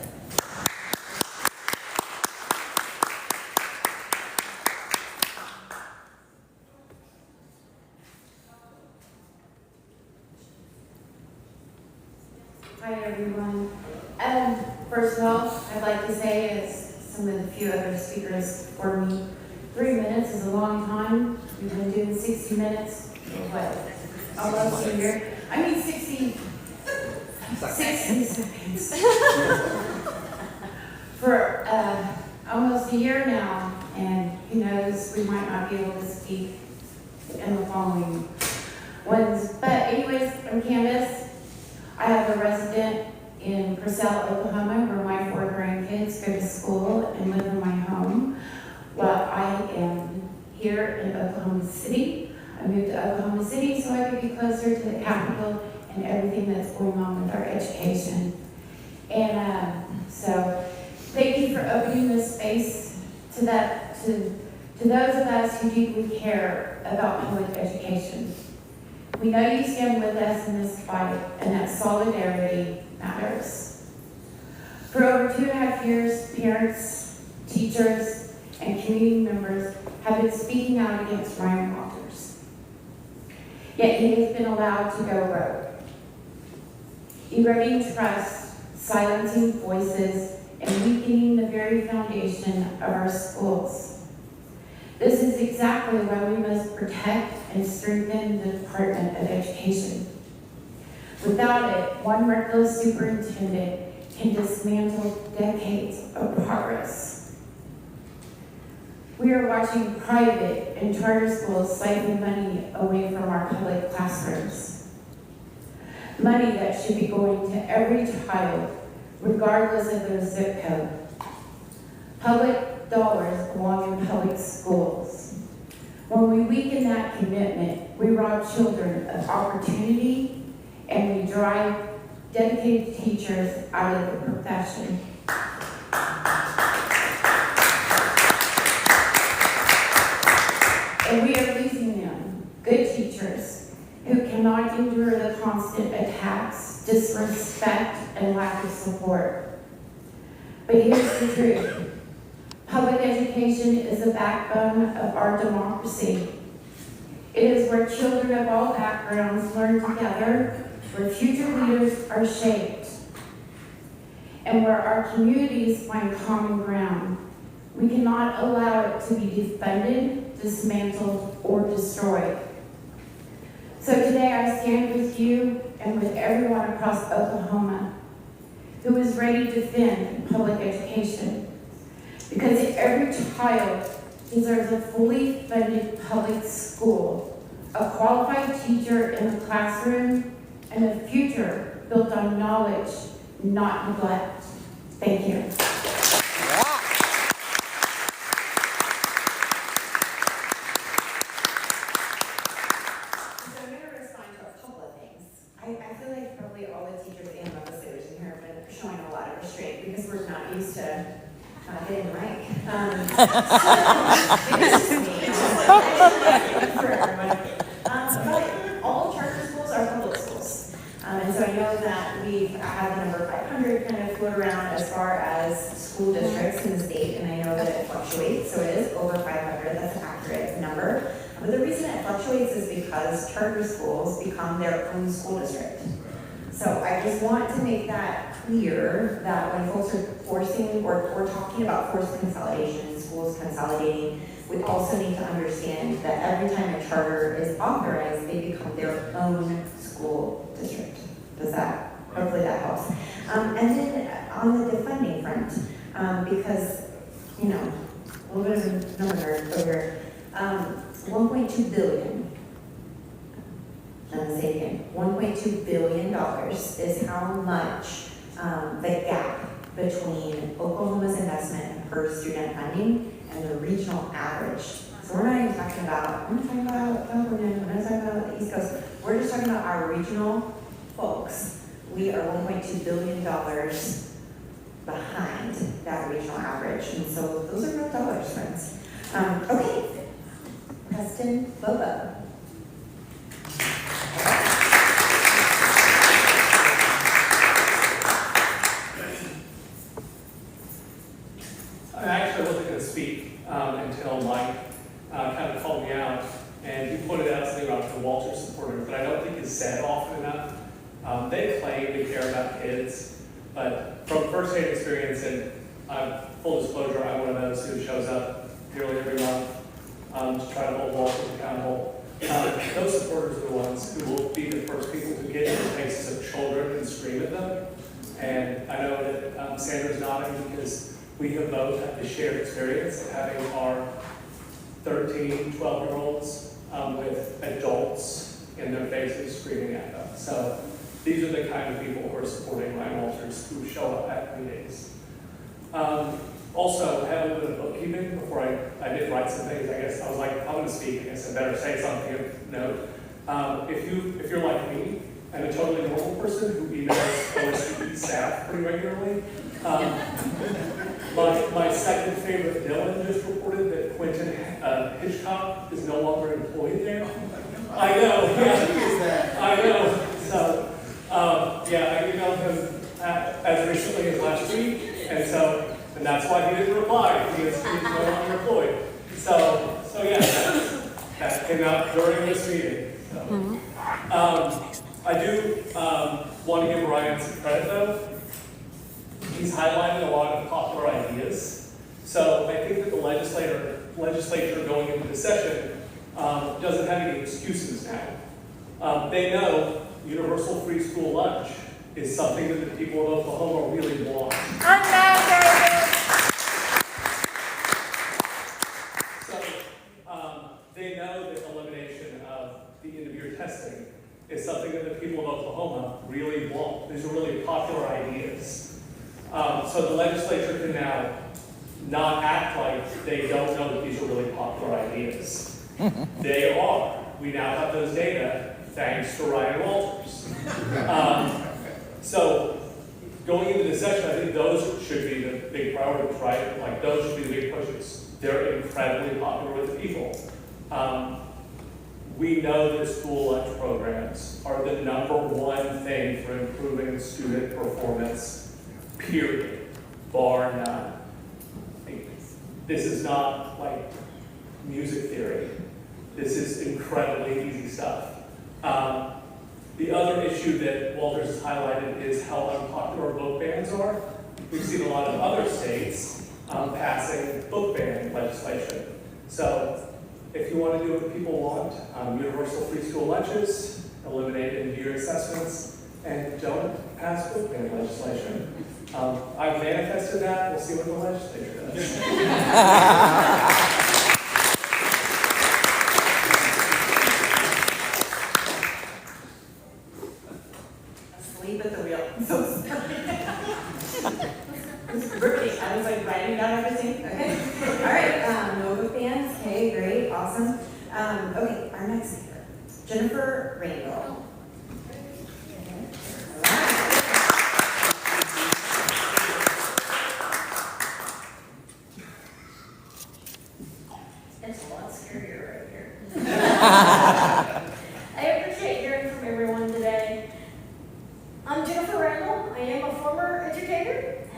Hi everyone. First of all, I'd like to say, as some of the few other speakers before me, 3 minutes is a long time. We've been doing 60 minutes for what? Almost a year. I mean 60 seconds. For almost a year now, and who knows, we might not be able to speak in the following ones. But anyways, I'm Candace. I have a resident in Purcell, Oklahoma, where my 4 grandkids go to school and live in my home. While I am here in Oklahoma City. I moved to Oklahoma City so I could be closer to the capital and everything that's going on with our education. And so thank you for opening this space to those of us who deeply care about public education. We know you stand with us in this fight, and that solidarity matters. For over 2.5 years, parents, teachers, and community members have been speaking out against Ryan Walters. Yet he has been allowed to go rogue, eroding trust, silencing voices, and weakening the very foundation of our schools. This is exactly why we must protect and strengthen the Department of Education. Without it, one reckless superintendent can dismantle decades of progress. We are watching private and charter schools siphon money away from our public classrooms. Money that should be going to every child, regardless of their zip code. Public dollars belong in public schools. When we weaken that commitment, we rob children of opportunity and we drive dedicated teachers out of the profession. And we are losing them, good teachers, who cannot endure the constant attacks, disrespect, and lack of support. But here's the truth. Public education is the backbone of our democracy. It is where children of all backgrounds learn together, where future leaders are shaped, and where our communities find common ground. We cannot allow it to be defunded, dismantled, or destroyed. So today I stand with you and with everyone across Oklahoma who is ready to defend public education. Because every child deserves a fully funded public school, a qualified teacher in the classroom, and a future built on knowledge, not neglect. Thank you. So I'm going to respond to a couple of things. I feel like probably all the teachers and legislators in here have been showing a lot of restraint because we're not used to Getting the mic. It's just me. For everyone. But all charter schools are public schools. And so I know that we've had the number 500 kind of float around as far as school districts in the state, and I know that it fluctuates, so it is over 500, that's an accurate number. But the reason it fluctuates is because charter schools become their own school district. So I just want to make that clear that when folks are forcing, or we're talking about forced consolidation, schools consolidating, we also need to understand that every time a charter is authorized, they become their own school district. Does that, hopefully that helps. And then on the funding front, because, you know, a little bit of a number nerd over here, 1.2 billion. I'm gonna say again, $1.2 billion is how much the gap between Oklahoma's investment in per student funding and the regional average. So we're not even talking about, I'm not talking about California, I'm not talking about the East Coast. We're just talking about our regional folks. We are $1.2 billion behind that regional average. And so those are real dollars, friends. Okay, Preston Bobo. I actually wasn't going to speak until Mike kind of called me out, and he pointed out something about the Walter supporters, but I don't think it's said often enough. They claim to care about kids, but from first-hand experience, and full disclosure, I'm one of those who shows up nearly every month to try to hold Walters accountable. Those supporters are the ones who will be the first people to get in the faces of children and scream at them. And I know that Sandra's nodding because we have both had the shared experience of having our 13, 12-year-olds with adults in their faces screaming at them. So these are the kind of people who are supporting Ryan Walters who show up at meetings. Also, I have a little bit of bookkeeping before I did write some things. I guess I was like, I'm going to speak. I guess I better say something of note. If you're like me and a totally normal person who emails OSU staff pretty regularly, my second favorite Dylan just reported that Quentin Hitchcock is no longer employed there. I know. Yeah. I know. So, yeah, I emailed him as recently as last week, and that's why he didn't reply. He's no longer employed. So yeah, that came out during this meeting. So, I do want to give Ryan some credit though. He's highlighted a lot of popular ideas. So I think that the legislature going into the session doesn't have any excuses now. They know universal free school lunch is something that the people of Oklahoma really want. So they know that elimination of the end-of-year testing is something that the people of Oklahoma really want. These are really popular ideas. So the legislature can now not act like they don't know that these are really popular ideas. They are. We now have those data thanks to Ryan Walters. So going into the session, I think those should be the big priorities, right? Like those should be the big pushes. They're incredibly popular with the people. We know that school lunch programs are the #1 thing for improving student performance, period, bar none. This is not like music theory. This is incredibly easy stuff. The other issue that Walters has highlighted is how unpopular book bans are. We've seen a lot of other states passing book ban legislation. So if you want to do what people want, universal free school lunches, eliminate end-of-year assessments, and don't pass book ban legislation. I've manifested that. We'll see what the legislature does. Asleep at the wheel. I'm so sorry. It's riveting. I was like writing down everything. Okay. All right. No book bans. Okay, great. Awesome. Okay, our next speaker, Jennifer Randall.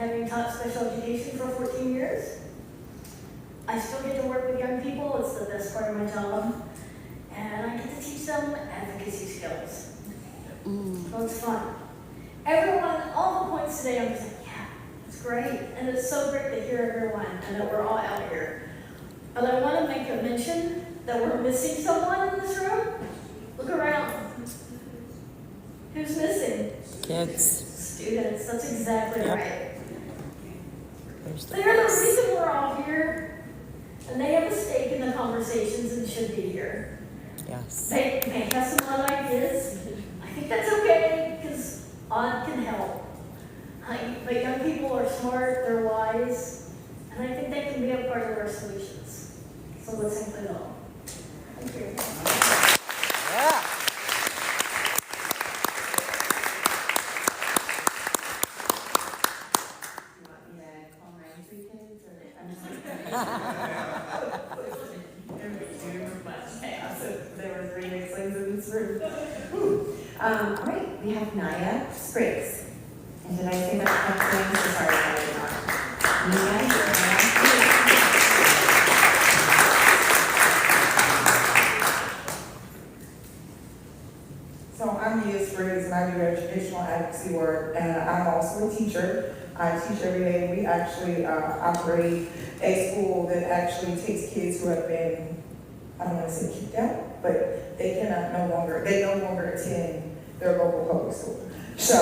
having taught special education for 14 years. I still get to work with young people, it's the best part of my job. And I get to teach them advocacy skills. So it's fun. Everyone, all the points today, I'm just like, yeah, it's great. And it's so great to hear everyone and that we're all out here. But I want to make a mention that we're missing someone in this room. Look around. Who's missing? Kids. Students, that's exactly Yep. right. There's the They're the reason we're all here, and they have a stake in the conversations and should be here. Yes. They may have some odd ideas. I think that's okay, because odd can help. But young people are smart, they're wise, and I think they can be a part of our solutions. So let's include all. Thank you. Yeah. You want me to call my three kids or I'm just there were 3 mixlings in this room. All right, we have Naya Spriggs. And did I say that correctly? I'm so sorry if I did not. Naya. So I'm Nia Spriggs and I do educational advocacy work and I'm also a teacher. I teach every day. We actually operate a school that actually takes kids who have been, I don't want to say kicked out, but they no longer attend their local public school. So,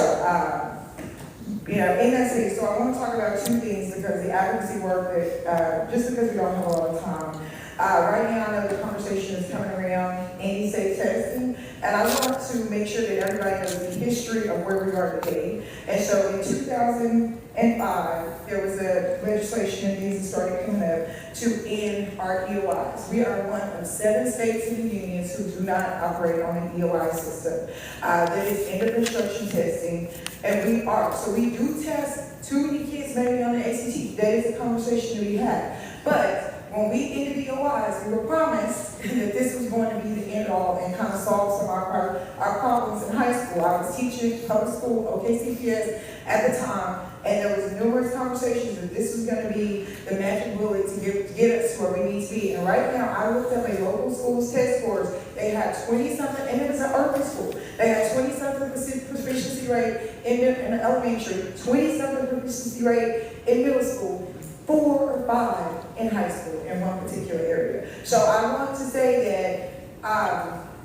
in that case, so I want to talk about 2 things because the advocacy work that, just because we don't have a lot of time, right now I know the conversation is coming around anti-safe testing, and I want to make sure that everybody knows the history of where we are today. And so in 2005, there was a legislation and things that started coming up to end our EOIs. We are one of 7 states in the unions who do not operate on an EOI system. That is end of instruction testing, and so we do test too many kids maybe on the ACT. That is a conversation that we had. But when we ended the EOIs, we were promised that this was going to be the end all and kind of solve some of our problems in high school. I was teaching public school, OKCPS at the time, and there was numerous conversations that this was going to be the magic bullet to get us where we need to be. And right now, I looked up a local school's test scores. They had 20-something, and it was an urban school. They had 20-something proficiency rate in elementary, 20-something proficiency rate in middle school, 4 or 5 in high school in one particular area. So I want to say that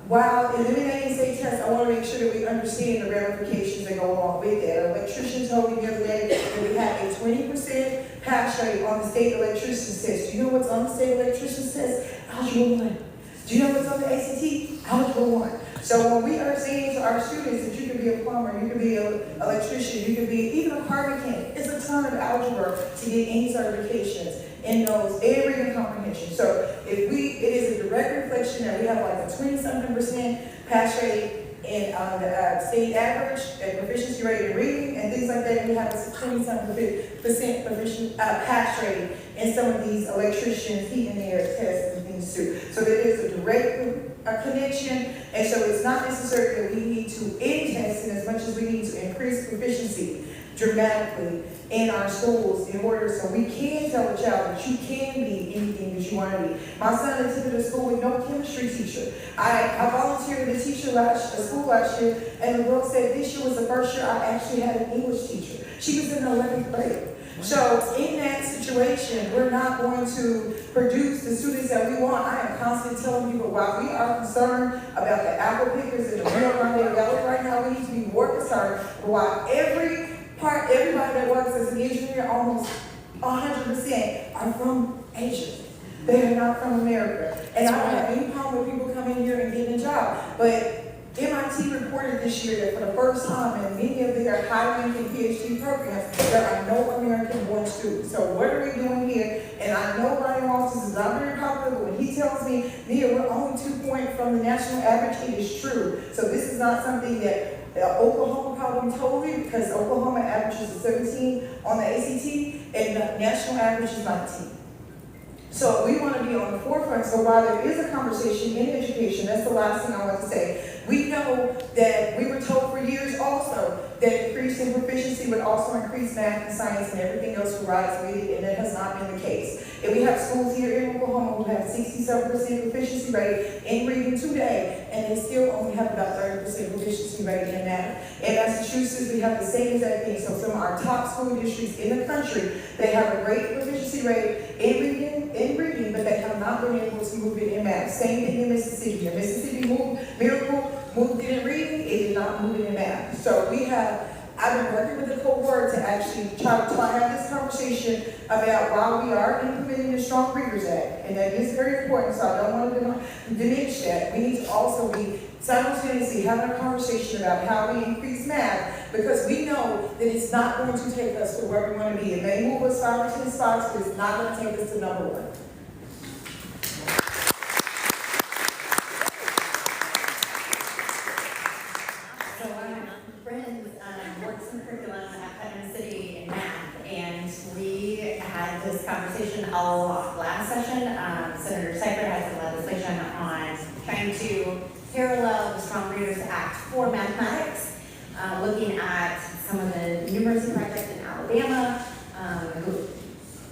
while eliminating state tests, I want to make sure that we understand the ramifications that go along with that. An electrician told me the other day that we have a 20% pass rate on the state electrician's test. Do you know what's on the state electrician's test? Algebra 1. Do you know what's on the ACT? Algebra 1. So when we are saying to our students that you can be a plumber, you can be an electrician, you can be even a car mechanic, it's a ton of algebra to get any certifications in those and reading comprehension. So it is a direct reflection that we have like a 20-something% pass rate in the state average and proficiency rate in reading and things like that. And we have a 20-something% proficient pass rate in some of these electricians, heat and air tests and things too. So there is a direct connection, and so it's not necessary that we need to end testing as much as we need to increase proficiency dramatically in our schools in order so we can tell a child that you can be anything that you want to be. My son attended a school with no chemistry teacher. I volunteered at a school last year, and the girl said this year was the first year I actually had an English teacher. She was in the 11th grade. So in that situation, we're not going to produce the students that we want. I am constantly telling people while we are concerned about the apple pickers in the Rio Grande Valley right now, we need to be more concerned while everybody that works as an engineer, almost 100% are from Asia. They are not from America. And I don't have any problem with people coming here and getting a job. But MIT reported this year that for the first time in many of their high-ranking PhD programs, there are no American-born students. So what are we doing here? And I know Brian Ross is not very popular, but when he tells me, Nia, we're only 2 points from the national average, it is true. So this is not something that Oklahoma probably told you, because Oklahoma averages a 17 on the ACT, and the national average is 19. So we want to be on the forefront. So while there is a conversation in education, that's the last thing I want to say. We know that we were told for years also that increase in proficiency would also increase math and science and everything else will rise with it, and that has not been the case. And we have schools here in Oklahoma who have 67% proficiency rate in reading today, and they still only have about 30% proficiency rate in math. In Massachusetts, we have the same exact thing. So some of our top school districts in the country, they have a great proficiency rate in reading, but they have not been able to move it in math. Same thing in Mississippi. In Mississippi, Miracle moved it in reading, it did not move it in math. So I've been working with the cohort to actually try to have this conversation about why we are implementing the Strong Readers Act. And that is very important, so I don't want to diminish that. We need to also be simultaneously having a conversation about how we increase math, because we know that it's not going to take us to where we want to be. It may move us 5 or 10 spots, but it's not going to take us to number 1. This conversation a lot last session. Senator Seifert has some legislation on trying to parallel the Strong Readers Act for mathematics, looking at some of the numeracy projects in Alabama,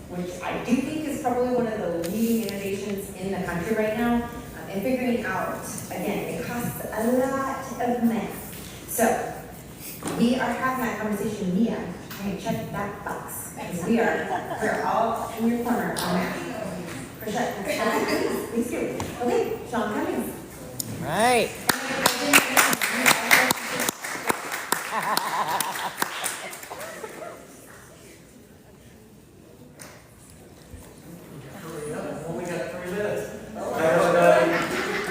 which I do think is probably one of the leading innovations in the country right now, and figuring out, again, it costs a lot of math. So we are having that conversation, Mia. Check that box. Because we're all in your corner on that. Please do. Okay, Sean Cummings. Right. Only got 3 minutes.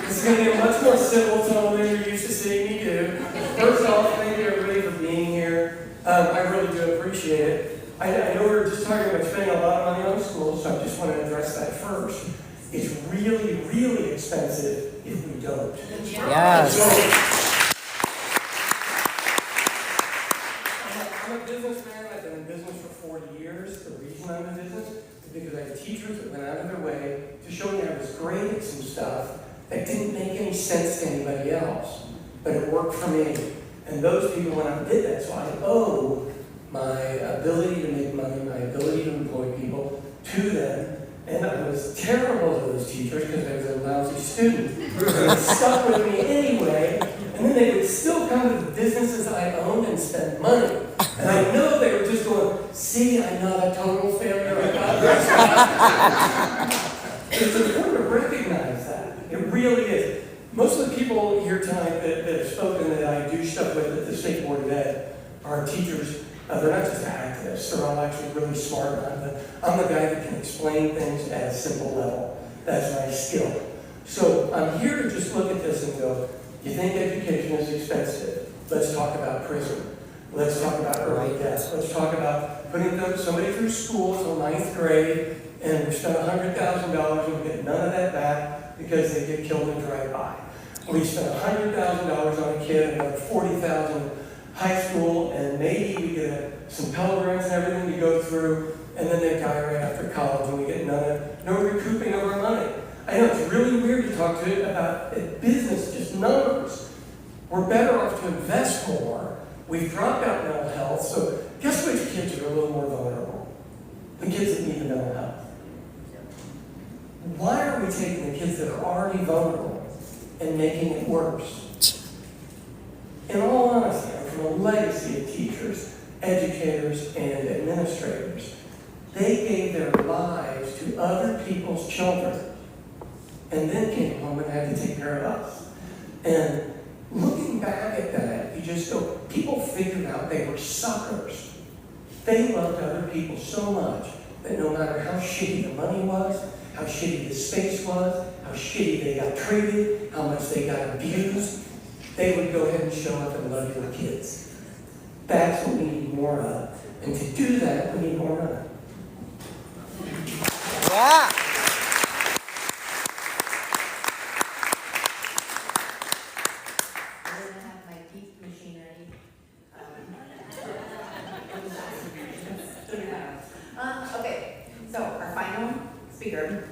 This is going to be a much more civil tone than you're used to seeing me do. First off, thank you everybody for being here. I really do appreciate it. I know we're just talking about spending a lot of money on schools, so I just want to address that first. It's really, really expensive if we don't. Yes. I'm a businessman. I've been in business for 40 years. The reason I'm in business is because I have teachers that went out of their way to show me I was great at some stuff that didn't make any sense to anybody else, but it worked for me. And those people went out and did that, so I owe my ability to make money, my ability to employ people to them. And I was terrible to those teachers because I was a lousy student. They stuck with me anyway, and then they would still come to the businesses I owned and spend money. And I know they were just going, see, I'm not a total failure. I got this. It's important to recognize that. It really is. Most of the people here tonight that have spoken that I do stuff with at the State Board of Ed are teachers. They're not just activists, they're all actually really smart. I'm the guy that can explain things at a simple level. That's my skill. So I'm here to just look at this and go, you think education is expensive? Let's talk about prison. Let's talk about early death. Let's talk about putting somebody through school till 9th grade, and we spend $100,000 and we get none of that back because they get killed in drive-by. We spend $100,000 on a kid and $40,000 high school, and maybe we get some Pell Grants and everything to go through, and then they die right after college, and we get no recouping of our money. I know it's really weird to talk to about business, just numbers. We're better off to invest more. We've dropped out mental health, so guess which kids are a little more vulnerable? The kids that need the mental health. Why are we taking the kids that are already vulnerable and making it worse? In all honesty, I'm from a legacy of teachers, educators, and administrators. They gave their lives to other people's children and then came home and had to take care of us. And looking back at that, you just go, people figured out they were suckers. They loved other people so much that no matter how shitty the money was, how shitty the space was, how shitty they got treated, how much they got abused, they would go ahead and show up and love your kids. That's what we need more of. And to do that, we need more money. Yeah. I didn't have my deep machinery. Okay, so our final speaker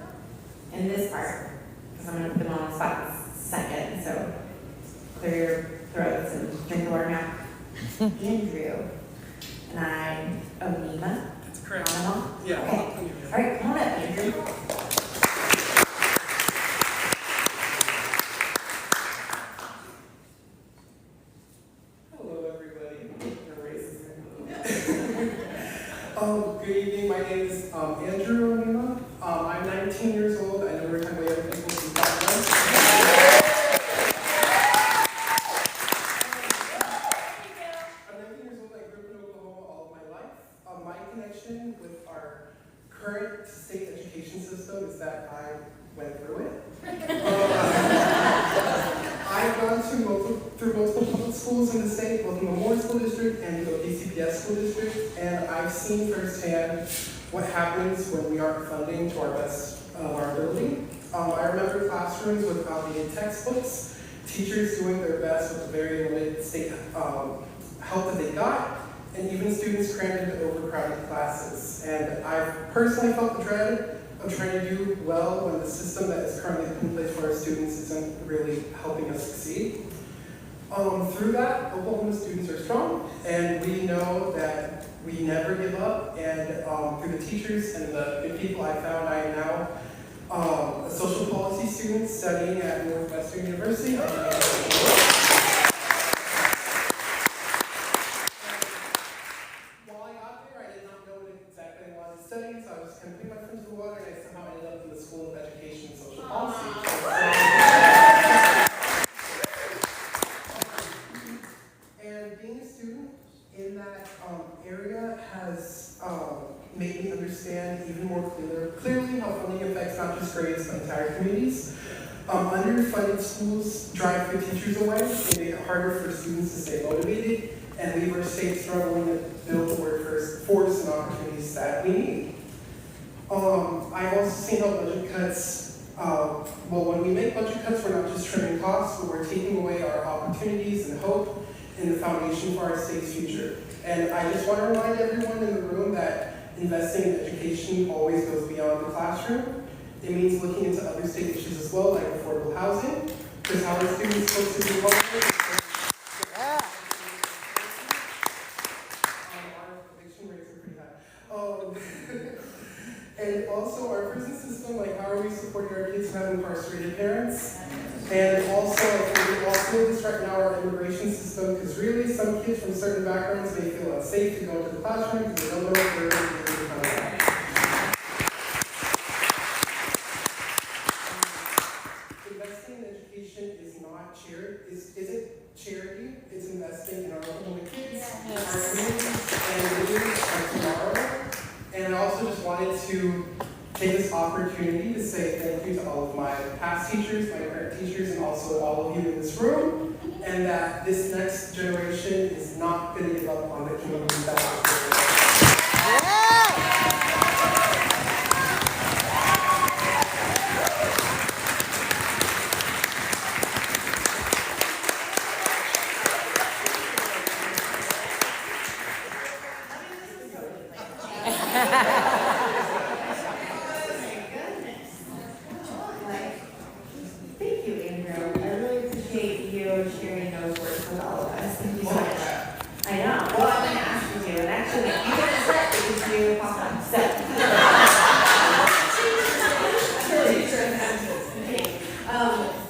in this part, because I'm going to put them on the spot in a second, so clear your throats and drink the water now. Andrew. And I'm Onima. That's correct. Anima? Yeah. Okay. All right, come on up, Andrew. Hello, everybody. Good evening. My name is Andrew Onima. I'm 19 years old. I know we're talking about other people from background. I'm 19 years old. I grew up in Oklahoma all of my life. My connection with our current state education system is that I went through it. I've gone through multiple public schools in the state, both the Memorial School District and the PCPS School District, and I've seen firsthand what happens when we aren't funding to our best of our ability. I remember classrooms with outdated textbooks, teachers doing their best with the very limited state help that they got, and even students crammed into overcrowded classes. And I've personally felt the dread of trying to do well when the system that is currently in place for our students isn't really helping us succeed. Through that, Oklahoma students are strong, and we know that we never give up, and through the teachers and the good people I found, I am now a social policy student studying at Northwestern University. While I got there, I did not know what exactly I wanted to study, so I was kind of putting my foot to the water, and I somehow ended up in the School of Education and Social Policy. And being a student in that area has made me understand even more clearly how funding affects not just grades but entire communities. Underfunded schools drive good teachers away, they make it harder for students to stay motivated, and leave our state struggling to build the workforce and opportunities that we need. I've also seen how budget cuts, when we make budget cuts, we're not just trimming costs, but we're taking away our opportunities and hope and the foundation for our state's future. And I just want to remind everyone in the room that investing in education always goes beyond the classroom. It means looking into other state issues as well, like affordable housing, because how are students supposed to be homeless? Our eviction rates are pretty high. And also our prison system, like how are we supporting our kids who have incarcerated parents? And also, we also this right now our immigration system, because really some kids from certain backgrounds may feel unsafe to go into the classroom because they don't know if they're going to be able to come back. Investing in education is not charity, isn't charity, it's investing in our Oklahoma kids, our communities, and leaders of tomorrow. And I also just wanted to take this opportunity to say thank you to all of my past teachers, my current teachers, and also all of you in this room, and that this next generation is not going to give up on the community that Thank you, Andrew. I really appreciate you sharing those words with all of us. Thank you so much. I know. Well, I'm going to ask you to, and actually, you get upset because you pop on.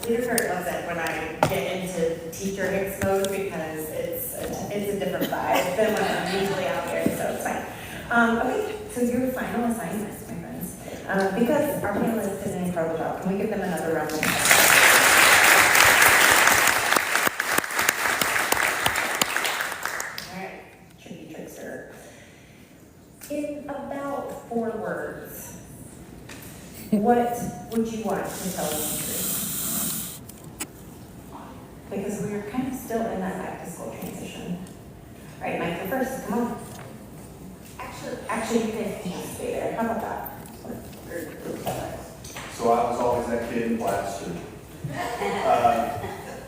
Leader Kurt loves it when I get into teacher hicks mode because it's a different vibe than when I'm usually out there, so it's fine. Okay, so your final assignments, my friends. Because our panelists did an incredible job, can we give them another round of applause? All right, tricky trickster. In about 4 words, what would you want to tell them? Because we're kind of still in that back to school transition. All right, Mike, you're first, come on. Actually, you guys can just stay there. How about that? So I was always that kid in class too.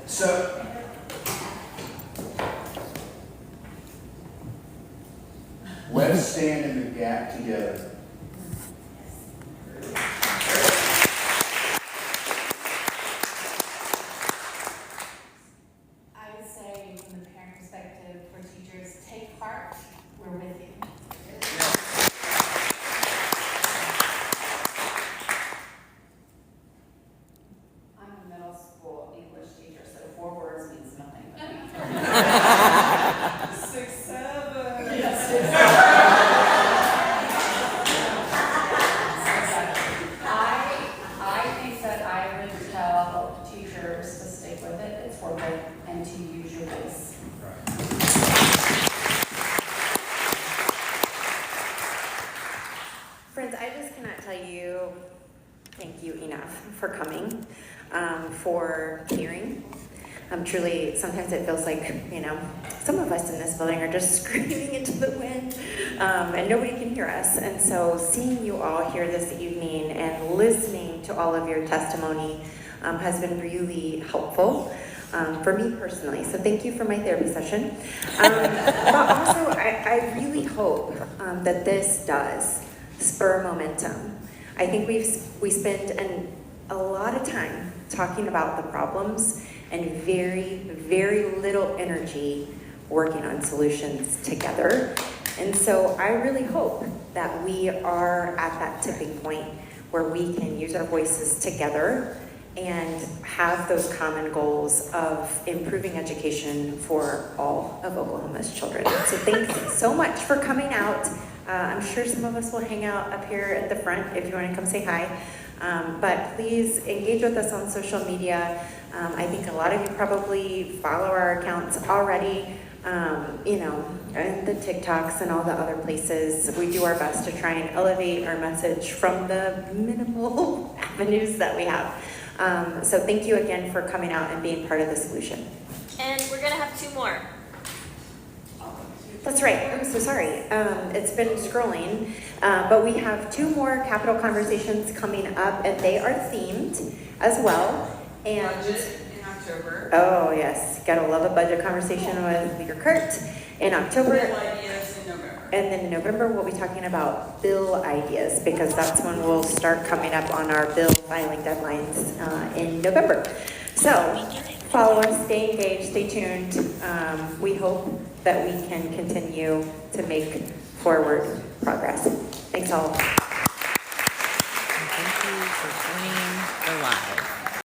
So let's stand in the gap together. I would say from the parent perspective, for Friends, I just cannot tell you thank you enough for coming, for hearing. Truly, sometimes it feels like, some of us in this building are just screaming into the wind, and nobody can hear us. And so seeing you all here this evening and listening to all of your testimony has been really helpful. For me personally, so thank you for my therapy session. But also, I really hope that this does spur momentum. I think we spend a lot of time talking about the problems and very, very little energy working on solutions together. And so I really hope that we are at that tipping point where we can use our voices together and have those common goals of improving education for all of Oklahoma's children. So thanks so much for coming out. I'm sure some of us will hang out up here at the front if you want to come say hi. But please engage with us on social media. I think a lot of you probably follow our accounts already, and the TikToks and all the other places. We do our best to try and elevate our message from the minimal avenues that we have. So thank you again for coming out and being part of the solution. And we're gonna have 2 more. That's right. I'm so sorry. It's been scrolling, but we have 2 more capital conversations coming up, and they are themed as well. And budget in October. Oh yes, gotta love a budget conversation with Leader Kurt in October. Bill ideas in November. And then in November, we'll be talking about bill ideas, because that's when we'll start coming up on our bill filing deadlines in November. So follow us, stay engaged, stay tuned. We hope that we can continue to make forward progress. Thanks all. Thank you for joining the live.